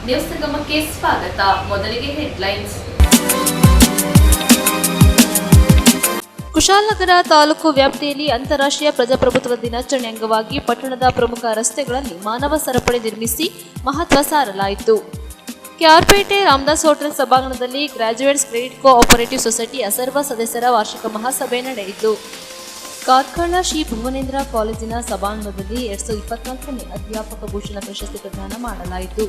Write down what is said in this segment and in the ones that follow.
News ಸಂಗಮಕ್ಕೆ ಸ್ವಾಗತ. ಮೊದಲಿಗೆ headlines. Kushalnagar taluk ವ್ಯಾಪ್ತಿಯಲ್ಲಿ ಅಂತಾರಾಷ್ಟ್ರೀಯ ಪ್ರಜಾಪ್ರಭುತ್ವ ದಿನಾಚರಣೆ ಅಂಗವಾಗಿ ಪಟ್ಟಣದ ಪ್ರಮುಖ ರಸ್ತೆಗಳಲ್ಲಿ ಮಾನವ ಸರಪಳಿ ನಿರ್ಮಿಸಿ ಮಹತ್ವ ಸಾರಲಾಯಿತು. ಕೆಆರ್ಪೇಟೆ ರಾಮದಾಸ್ ಹೋಟೆಲ್ ಸಭಾಂಗಣದಲ್ಲಿ ಗ್ರಾಜ್ಯುಯೇಟ್ಸ್ ಕ್ರೆಡಿಟ್ ಕೋಆಪರೇಟಿವ್ ಸೊಸೈಟಿಯ ಸರ್ವ ಸದಸ್ಯರ ವಾರ್ಷಿಕ ಮಹಾಸಭೆ ನಡೆಯಿತು. ಕಾರ್ಕಳ ಶ್ರೀ ಭುವನೇಂದ್ರ ಕಾಲೇಜಿನ ಸಭಾಂಗಣದಲ್ಲಿ 2024ನೇ ಅಧ್ಯಾಪಕ ಭೂಷಣ ಪ್ರಶಸ್ತಿ ಪ್ರದಾನ ಮಾಡಲಾಯಿತು.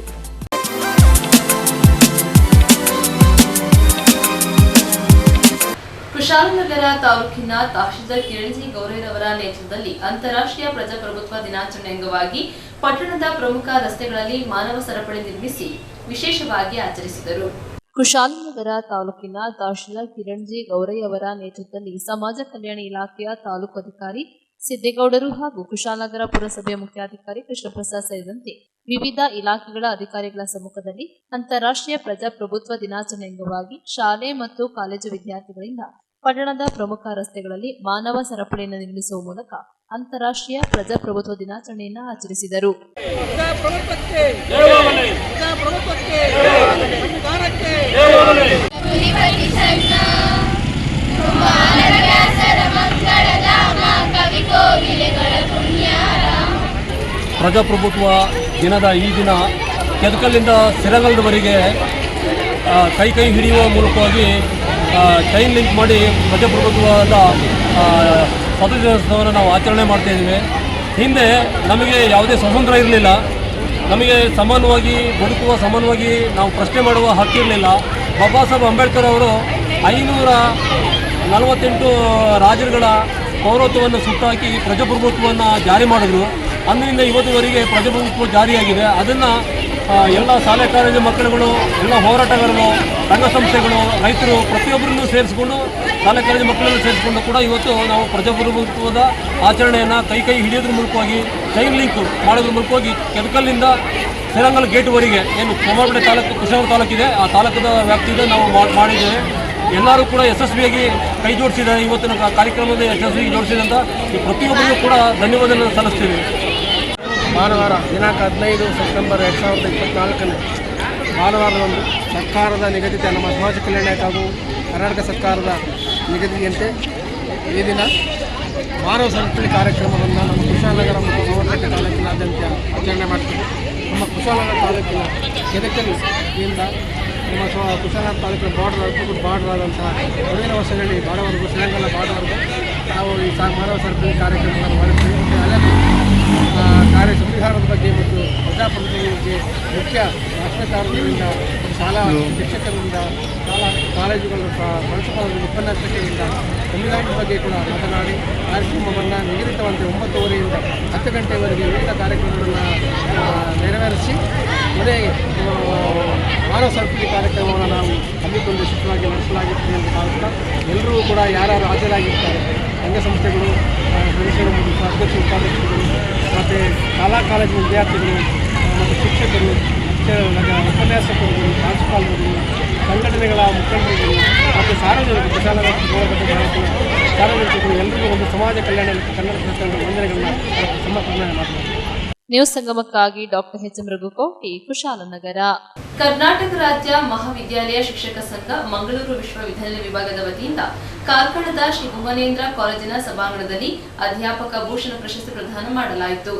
ಕುಶಾಲನಗರ ತಾಲೂಕಿನ ತಹಶೀಲ್ದಾರ್ ಕಿರಣ್ ಜಿ ಗೌರಯ್ಯರವರ ನೇತೃತ್ವದಲ್ಲಿ ಅಂತಾರಾಷ್ಟ್ರೀಯ ಪ್ರಜಾಪ್ರಭುತ್ವ ದಿನಾಚರಣೆ ಅಂಗವಾಗಿ ಪಟ್ಟಣದ ಪ್ರಮುಖ ರಸ್ತೆಗಳಲ್ಲಿ ಮಾನವ ಸರಪಳಿ ನಿರ್ಮಿಸಿ ವಿಶೇಷವಾಗಿ ಆಚರಿಸಿದರು. ಕುಶಾಲನಗರ ತಾಲೂಕಿನ ತಹಶೀಲ್ದಾರ್ ಕಿರಣ್ ಜಿ ಗೌರಯ್ಯವರ ನೇತೃತ್ವದಲ್ಲಿ ಸಮಾಜ ಕಲ್ಯಾಣ ಇಲಾಖೆಯ ತಾಲೂಕು ಅಧಿಕಾರಿ ಸಿದ್ದೇಗೌಡರು ಹಾಗೂ ಕುಶಾಲನಗರ ಪುರಸಭೆಯ ಮುಖ್ಯಾಧಿಕಾರಿ ಕೃಷ್ಣಪ್ರಸಾದ್ ಸೇರಿದಂತೆ ವಿವಿಧ ಇಲಾಖೆಗಳ ಅಧಿಕಾರಿಗಳ ಸಮ್ಮುಖದಲ್ಲಿ ಅಂತಾರಾಷ್ಟ್ರೀಯ ಪ್ರಜಾಪ್ರಭುತ್ವ ದಿನಾಚರಣೆ ಅಂಗವಾಗಿ ಶಾಲೆ ಮತ್ತು ಕಾಲೇಜು ವಿದ್ಯಾರ್ಥಿಗಳಿಂದ ಪಟ್ಟಣದ ಪ್ರಮುಖ ರಸ್ತೆಗಳಲ್ಲಿ ಮಾನವ ಸರಪಳಿಯನ್ನು ನಿರ್ಮಿಸುವ ಮೂಲಕ ಅಂತಾರಾಷ್ಟ್ರೀಯ ಪ್ರಜಾಪ್ರಭುತ್ವ ದಿನಾಚರಣೆಯನ್ನು ಆಚರಿಸಿದರು. ಪ್ರಜಾಪ್ರಭುತ್ವ ದಿನದ ಈ ದಿನ ಕೆದಕಲ್ಲಿಂದ ಸಿರಗಲ್ದವರೆಗೆ ಕೈ ಹಿಡಿಯುವ ಮೂಲಕವಾಗಿ ಚೈನ್ ಲಿಂಕ್ ಮಾಡಿ ಪ್ರಜಾಪ್ರಭುತ್ವದ ಸ್ವಾತಂತ್ರ್ಯೋತ್ಸವವನ್ನು ನಾವು ಆಚರಣೆ ಮಾಡ್ತಾಯಿದ್ದೀವಿ. ಹಿಂದೆ ನಮಗೆ ಯಾವುದೇ ಸ್ವಾತಂತ್ರ್ಯ ಇರಲಿಲ್ಲ, ನಮಗೆ ಸಮಾನವಾಗಿ ಬದುಕುವ, ಸಮಾನವಾಗಿ ನಾವು ಪ್ರಶ್ನೆ ಮಾಡುವ ಹಕ್ಕಿರಲಿಲ್ಲ. ಬಾಬಾ ಸಾಹೇಬ್ ಅಂಬೇಡ್ಕರ್ ಅವರು 548 ರಾಜರುಗಳ ಪೌರತ್ವವನ್ನು ಸುಟ್ಟಾಕಿ ಪ್ರಜಾಪ್ರಭುತ್ವವನ್ನು ಜಾರಿ ಮಾಡಿದ್ರು. ಅಂದಿನಿಂದ ಇವತ್ತಿನವರೆಗೆ ಪ್ರಜಾಪ್ರಭುತ್ವ ಜಾರಿಯಾಗಿದೆ. ಅದನ್ನು ಎಲ್ಲ ಶಾಲೆ ಕಾಲೇಜು ಮಕ್ಕಳುಗಳು, ಎಲ್ಲ ಹೋರಾಟಗಾರರು, ಸಂಘ ಸಂಸ್ಥೆಗಳು, ರೈತರು ಪ್ರತಿಯೊಬ್ಬರನ್ನು ಸೇರಿಸಿಕೊಂಡು, ಶಾಲೆ ಕಾಲೇಜು ಮಕ್ಕಳನ್ನು ಸೇರಿಸಿಕೊಂಡು ಕೂಡ ಇವತ್ತು ನಾವು ಪ್ರಜಾಪ್ರಭುತ್ವದ ಆಚರಣೆಯನ್ನು ಕೈ ಹಿಡಿಯೋದ್ರ ಮೂಲಕವಾಗಿ ಚೈನ್ ಲಿಂಕ್ ಮಾಡೋದ್ರ ಮೂಲಕವಾಗಿ ಕೆದಕಲ್ಲಿಂದ ಶ್ರೀರಂಗಲ್ ಗೇಟ್ವರೆಗೆ ಏನು ಸೋಮವಾರಪೇಟೆ ತಾಲೂಕು ಕುಶಾಲನಗರ ತಾಲೂಕಿದೆ, ಆ ತಾಲೂಕದ ವ್ಯಾಪ್ತಿಯಿಂದ ನಾವು ಮಾಡಿದ್ದೇವೆ. ಎಲ್ಲರೂ ಕೂಡ ಯಶಸ್ವಿಯಾಗಿ ಕೈ ಜೋಡಿಸಿದ್ದಾರೆ. ಇವತ್ತಿನ ಕಾರ್ಯಕ್ರಮದ ಯಶಸ್ವಿಯಾಗಿ ಜೋಡಿಸಿದಂಥ ಈ ಪ್ರತಿಯೊಬ್ಬರಿಗೂ ಕೂಡ ಧನ್ಯವಾದಗಳನ್ನು ಸಲ್ಲಿಸ್ತೀವಿ. ಭಾನುವಾರ ದಿನಾಂಕ 15 ಸೆಪ್ಟೆಂಬರ್ 2024 ಭಾನುವಾರದಂದು ಸರ್ಕಾರದ ನಿಗದಿತ ನಮ್ಮ ಸಮಾಜ ಕಲ್ಯಾಣ ಹಾಗೂ ಕರ್ನಾಟಕ ಸರ್ಕಾರದ ನಿಗದಿಯಂತೆ ಈ ದಿನ ಮಾನವ ಸರಪಳಿ ಕಾರ್ಯಕ್ರಮವನ್ನು ನಮ್ಮ ಕುಶಾಲನಗರ ಮತ್ತು ಸೋಮವಾರಪೇಟೆ ತಾಲೂಕಿನಾದ್ಯಂತ ಆಚರಣೆ ಮಾಡ್ತೀವಿ. ನಮ್ಮ ಕುಶಾಲನಗರ ತಾಲೂಕಿನ ಕೆದಕಲ್ಲಿಂದ ನಮ್ಮ ಕುಶಾಲನಗರ ತಾಲೂಕಿನ ಬಾರ್ಡರ್ ಆದಂತಹ ಮುಂದಿನ ವರ್ಷಗಳಲ್ಲಿ ಬಾಡವರೆಗೂ ಶ್ರೀರಂಗಲ ಬಾಡವರೆಗೂ ನಾವು ಈ ಮಾನವ ಸರಪಳಿ ಕಾರ್ಯಕ್ರಮವನ್ನು ಮಾಡುತ್ತೀವಿ. ಸಂವಿಧಾನದ ಬಗ್ಗೆ ಮತ್ತು ಪ್ರಜಾಪ್ರಭುತ್ವದ ಬಗ್ಗೆ ಮುಖ್ಯ ರಾಷ್ಟ್ರಕಾರರಿಂದ, ಶಾಲಾ ಶಿಕ್ಷಕರಿಂದ, ಶಾಲಾ ಕಾಲೇಜುಗಳ ಪ್ರಾಂಶುಪಾಲರಿಂದ, ಉಪನ್ಯಾಸಕರಿಂದ ಸಂವಿಧಾನದ ಬಗ್ಗೆ ಕೂಡ ಮಾತನಾಡಿ ಕಾರ್ಯಕ್ರಮವನ್ನು ನಿಗದಿತವಂತೆ 9:30ರಿಂದ 10 ಗಂಟೆವರೆಗೆ ವಿವಿಧ ಕಾರ್ಯಕ್ರಮಗಳನ್ನು ನೆರವೇರಿಸಿ ಅದೇ ಮಾನವ ಸರಪಳಿ ಕಾರ್ಯಕ್ರಮವನ್ನು ನಾವು ಹಮ್ಮಿಕೊಂಡು ಯಶಸ್ವಿಯಾಗಿ ನಡೆಸಲಾಗುತ್ತದೆ ಎಂದು ಭಾವಿಸ್ತಾ ಎಲ್ಲರೂ ಕೂಡ ಯಾರು ಹಾಜರಾಗಿರ್ತಾರೆ, ಸಂಘ-ಸಂಸ್ಥೆಗಳು, ಸದಸ್ಯರು, ಅಧ್ಯಕ್ಷ ಉಪಾಧ್ಯಕ್ಷರು, ಮತ್ತು ಶಾಲಾ ಕಾಲೇಜಿನ ವಿದ್ಯಾರ್ಥಿಗಳು ಮತ್ತು ಶಿಕ್ಷಕರು, ಉಪನ್ಯಾಸಕರುಗಳು, ಪ್ರಾಂಶುಪಾಲರುಗಳು, ಸಂಘಟನೆಗಳ ಮುಖಂಡರುಗಳು ಮತ್ತು ಸಾರ್ವಜನಿಕರು, ಕುಶಾಲನಗರ ಸಾರ್ವಜನಿಕರು ಎಲ್ಲರಿಗೂ ಒಂದು ಸಮಾಜ ಕಲ್ಯಾಣ ಕನ್ನಡ ಸರ್ಕಾರದ ವಂದನೆಗಳನ್ನ ಸಮರ್ಪಣೆ ಮಾಡ್ತಾರೆ. ನ್ಯೂಸ್ ಸಂಗಮಕ್ಕಾಗಿ ಡಾಕ್ಟರ್ ಎಚ್.ಎಂ. ರಘುಕೋಟಿ, ಕುಶಾಲನಗರ. ಕರ್ನಾಟಕ ರಾಜ್ಯ ಮಹಾವಿದ್ಯಾಲಯ ಶಿಕ್ಷಕ ಸಂಘ ಮಂಗಳೂರು ವಿಶ್ವವಿದ್ಯಾಲಯ ವಿಭಾಗದ ವತಿಯಿಂದ ಕಾರ್ಕಳದ ಶ್ರೀ ಭುವನೇಂದ್ರ ಕಾಲೇಜಿನ ಸಭಾಂಗಣದಲ್ಲಿ ಅಧ್ಯಾಪಕ ಭೂಷಣ ಪ್ರಶಸ್ತಿ ಪ್ರದಾನ ಮಾಡಲಾಯಿತು.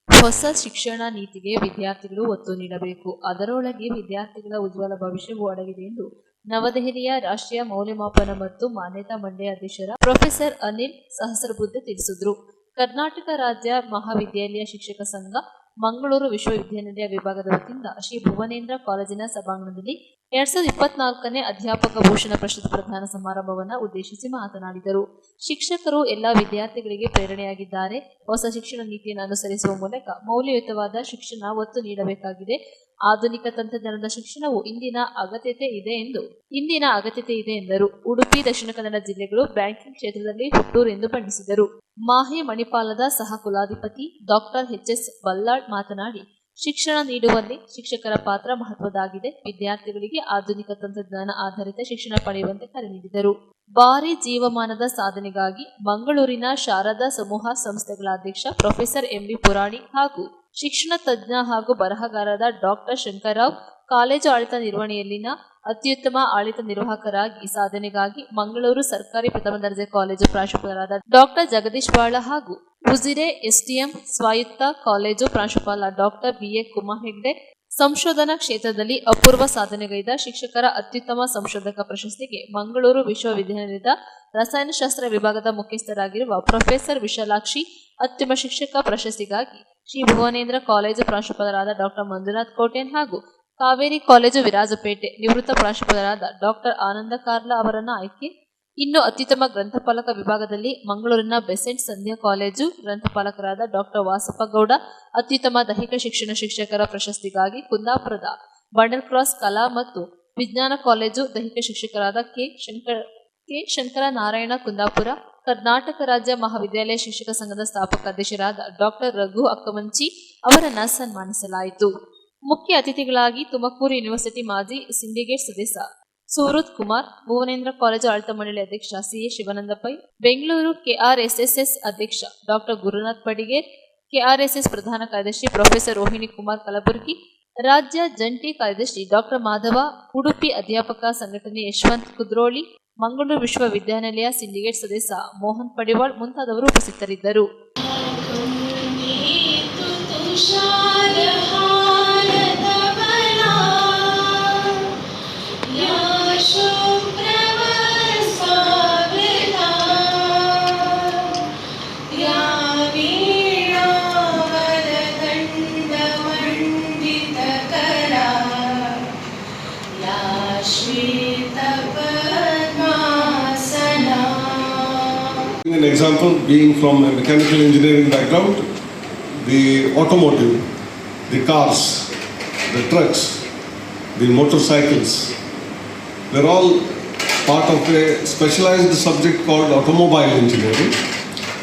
ಹೊಸ ಶಿಕ್ಷಣ ನೀತಿಗೆ ವಿದ್ಯಾರ್ಥಿಗಳು ಒತ್ತು ನೀಡಬೇಕು, ಅದರೊಳಗೆ ವಿದ್ಯಾರ್ಥಿಗಳ ಉಜ್ವಲ ಭವಿಷ್ಯವೂ ಅಡಗಿದೆ ಎಂದು ನವದೆಹಲಿಯ ರಾಷ್ಟ್ರೀಯ ಮೌಲ್ಯಮಾಪನ ಮತ್ತು ಮಾನ್ಯತಾ ಮಂಡಳಿ ಅಧ್ಯಕ್ಷರ ಪ್ರೊಫೆಸರ್ ಅನಿಲ್ ಸಹಸ್ರಬುದ್ಧೆ ತಿಳಿಸಿದರು. ಕರ್ನಾಟಕ ರಾಜ್ಯ ಮಹಾವಿದ್ಯಾಲಯ ಶಿಕ್ಷಕ ಸಂಘ ಮಂಗಳೂರು ವಿಶ್ವವಿದ್ಯಾನಿಲಯ ವಿಭಾಗದ ವತಿಯಿಂದ ಶ್ರೀ ಭುವನೇಂದ್ರ ಕಾಲೇಜಿನ ಸಭಾಂಗಣದಲ್ಲಿ 2024ನೇ ಅಧ್ಯಾಪಕ ಭೂಷಣ ಪ್ರಶಸ್ತಿ ಪ್ರದಾನ ಸಮಾರಂಭವನ್ನು ಉದ್ದೇಶಿಸಿ ಮಾತನಾಡಿದರು. ಶಿಕ್ಷಕರು ಎಲ್ಲ ವಿದ್ಯಾರ್ಥಿಗಳಿಗೆ ಪ್ರೇರಣೆಯಾಗಿದ್ದಾರೆ. ಹೊಸ ಶಿಕ್ಷಣ ನೀತಿಯನ್ನು ಅನುಸರಿಸುವ ಮೂಲಕ ಮೌಲ್ಯಯುತವಾದ ಶಿಕ್ಷಣ ಒತ್ತು ನೀಡಬೇಕಾಗಿದೆ. ಆಧುನಿಕ ತಂತ್ರಜ್ಞಾನದ ಶಿಕ್ಷಣವು ಇಂದಿನ ಅಗತ್ಯತೆ ಇದೆ ಎಂದರು. ಉಡುಪಿ, ದಕ್ಷಿಣ ಕನ್ನಡ ಜಿಲ್ಲೆಗಳು ಬ್ಯಾಂಕಿಂಗ್ ಕ್ಷೇತ್ರದಲ್ಲಿ ಹುಟ್ಟೂರು ಎಂದು ಬಣ್ಣಿಸಿದರು. ಮಾಹೆ ಮಣಿಪಾಲದ ಸಹ ಕುಲಾಧಿಪತಿ ಡಾಕ್ಟರ್ ಎಚ್.ಎಸ್. ಬಲ್ಲಾಳ್ ಮಾತನಾಡಿ, ಶಿಕ್ಷಣ ನೀಡುವಲ್ಲಿ ಶಿಕ್ಷಕರ ಪಾತ್ರ ಮಹತ್ವದಾಗಿದೆ. ವಿದ್ಯಾರ್ಥಿಗಳಿಗೆ ಆಧುನಿಕ ತಂತ್ರಜ್ಞಾನ ಆಧಾರಿತ ಶಿಕ್ಷಣ ಪಡೆಯುವಂತೆ ಕರೆ ನೀಡಿದರು. ಭಾರಿ ಜೀವಮಾನದ ಸಾಧನೆಗಾಗಿ ಮಂಗಳೂರಿನ ಶಾರದಾ ಸಮೂಹ ಸಂಸ್ಥೆಗಳ ಅಧ್ಯಕ್ಷ ಪ್ರೊಫೆಸರ್ ಎಂ.ವಿ. ಪುರಾಣಿ ಹಾಗೂ ಶಿಕ್ಷಣ ತಜ್ಞ ಹಾಗೂ ಬರಹಗಾರರಾದ ಡಾಕ್ಟರ್ ಶಂಕರರಾವ್ ಕಾಲೇಜು ಆಡಳಿತ ನಿರ್ವಹಣೆಯಲ್ಲಿನ ಅತ್ಯುತ್ತಮ ಆಡಳಿತ ನಿರ್ವಾಹಕರಾಗಿ ಸಾಧನೆಗಾಗಿ ಮಂಗಳೂರು ಸರ್ಕಾರಿ ಪ್ರಥಮ ದರ್ಜೆ ಕಾಲೇಜು ಪ್ರಾಂಶುಪಾಲರಾದ ಡಾಕ್ಟರ್ ಜಗದೀಶ್ ಬಾಳ ಹಾಗೂ ಉಜಿರೆ ಎಸ್ಟಿಎಂ ಸ್ವಾಯತ್ತ ಕಾಲೇಜು ಪ್ರಾಂಶುಪಾಲ ಡಾಕ್ಟರ್ BA ಕುಮಾರ್ ಹೆಗ್ಡೆ ಸಂಶೋಧನಾ ಕ್ಷೇತ್ರದಲ್ಲಿ ಅಪೂರ್ವ ಸಾಧನೆಗೈದ ಶಿಕ್ಷಕರ ಅತ್ಯುತ್ತಮ ಸಂಶೋಧಕ ಪ್ರಶಸ್ತಿಗೆ ಮಂಗಳೂರು ವಿಶ್ವವಿದ್ಯಾನಿಲಯದ ರಸಾಯನಶಾಸ್ತ್ರ ವಿಭಾಗದ ಮುಖ್ಯಸ್ಥರಾಗಿರುವ ಪ್ರೊಫೆಸರ್ ವಿಶಾಲಾಕ್ಷಿ ಅತ್ಯುತ್ತಮ ಶಿಕ್ಷಕ ಪ್ರಶಸ್ತಿಗಾಗಿ ಶ್ರೀ ಭುವನೇಂದ್ರ ಕಾಲೇಜು ಪ್ರಾಂಶುಪಾಲರಾದ ಡಾಕ್ಟರ್ ಮಂಜುನಾಥ್ ಕೋಟೆನ್ ಹಾಗೂ ಕಾವೇರಿ ಕಾಲೇಜು ವಿರಾಜಪೇಟೆ ನಿವೃತ್ತ ಪ್ರಾಂಶುಪಾಲರಾದ ಡಾಕ್ಟರ್ ಆನಂದ ಕಾರ್ಲಾ ಅವರನ್ನು ಆಯ್ಕೆ. ಇನ್ನು ಅತ್ಯುತ್ತಮ ಗ್ರಂಥಪಾಲಕ ವಿಭಾಗದಲ್ಲಿ ಮಂಗಳೂರಿನ ಬೆಸೆಂಟ್ ಸಂಧ್ಯಾ ಕಾಲೇಜು ಗ್ರಂಥಪಾಲಕರಾದ ಡಾಕ್ಟರ್ ವಾಸಪ್ಪ ಗೌಡ, ಅತ್ಯುತ್ತಮ ದೈಹಿಕ ಶಿಕ್ಷಣ ಶಿಕ್ಷಕರ ಪ್ರಶಸ್ತಿಗಾಗಿ ಕುಂದಾಪುರದ ಬಂಡಲ್ ಕ್ರಾಸ್ ಕಲಾ ಮತ್ತು ವಿಜ್ಞಾನ ಕಾಲೇಜು ದೈಹಿಕ ಶಿಕ್ಷಕರಾದ ಕೆ ಶಂಕರ ನಾರಾಯಣ ಕುಂದಾಪುರ, ಕರ್ನಾಟಕ ರಾಜ್ಯ ಮಹಾವಿದ್ಯಾಲಯ ಶಿಕ್ಷಕ ಸಂಘದ ಸ್ಥಾಪಕ ಅಧ್ಯಕ್ಷರಾದ ಡಾಕ್ಟರ್ ರಘು ಅಕ್ಕಮಂಚಿ ಅವರನ್ನು ಸನ್ಮಾನಿಸಲಾಯಿತು. ಮುಖ್ಯ ಅತಿಥಿಗಳಾಗಿ ತುಮಕೂರು ಯೂನಿವರ್ಸಿಟಿ ಮಾಜಿ ಸಿಂಡಿಕೇಟ್ ಸದಸ್ಯ ಸೂರತ್ ಕುಮಾರ್, ಭುವನೇಂದ್ರ ಕಾಲೇಜು ಆಡಳಿತ ಮಂಡಳಿ ಅಧ್ಯಕ್ಷ CA ಶಿವಾನಂದ ಪೈ, ಬೆಂಗಳೂರು KRSS ಅಧ್ಯಕ್ಷ ಡಾಕ್ಟರ್ ಗುರುನಾಥ್ ಪಡಿಗೇರ್, KRSS ಪ್ರಧಾನ ಕಾರ್ಯದರ್ಶಿ ಪ್ರೊಫೆಸರ್ ರೋಹಿಣಿ ಕುಮಾರ್ ಕಲಬುರ್ಗಿ, ರಾಜ್ಯ ಜಂಟಿ ಕಾರ್ಯದರ್ಶಿ ಡಾಕ್ಟರ್ ಮಾಧವ, ಉಡುಪಿ ಅಧ್ಯಾಪಕ ಸಂಘಟನೆ ಯಶವಂತ್ ಕುದ್ರೋಳಿ, ಮಂಗಳೂರು ವಿಶ್ವವಿದ್ಯಾನಿಲಯ ಸಿಂಡಿಕೇಟ್ ಸದಸ್ಯ ಮೋಹನ್ ಪಡಿವಾಳ್ ಮುಂತಾದವರು ಉಪಸ್ಥಿತರಿದ್ದರು. An example being from a mechanical engineering background, the automotive, the cars, the trucks, the motorcycles, they're all part of a specialized subject called automobile engineering.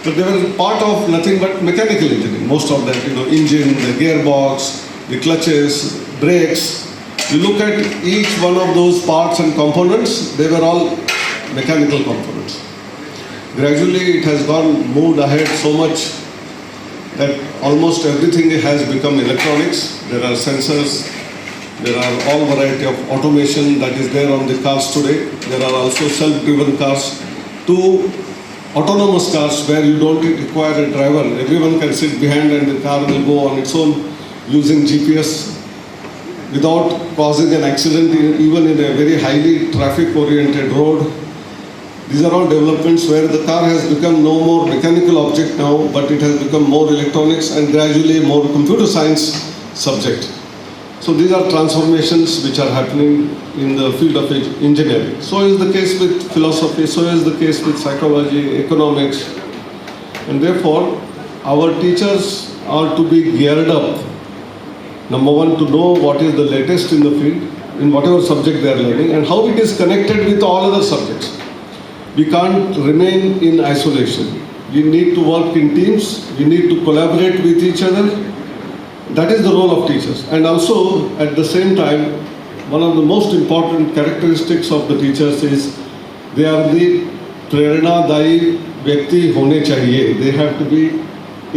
But they were part of nothing but mechanical engineering. Most of that, engine, the gearbox, the clutches, brakes. You look at each one of those parts and components, they were all mechanical components. Gradually it has moved ahead so much that almost everything has become electronics. There are sensors, there are all variety of automation that is there on the cars today. There are also self-driven cars to autonomous cars where you don't require a driver. Everyone can sit behind and the car will go on its own using GPS without causing an accident even in a very highly traffic oriented road. These are all developments where the car has become no more mechanical object now, but it has become more electronics and gradually more computer science subject. So these are transformations which are happening in the field of engineering. So is the case with philosophy, so is the case with psychology, economics. And therefore, our teachers are to be geared up. Number one, to know what is the latest in the field, in whatever subject they are learning, and how it is connected with all other subjects. We can't remain in isolation. We need to work in teams. We need to collaborate with each other. That is the role of teachers. And also, at the same time, one of the most important characteristics of the teachers is they are the Prerana-dayi Vyakti hone chahiye. They have to be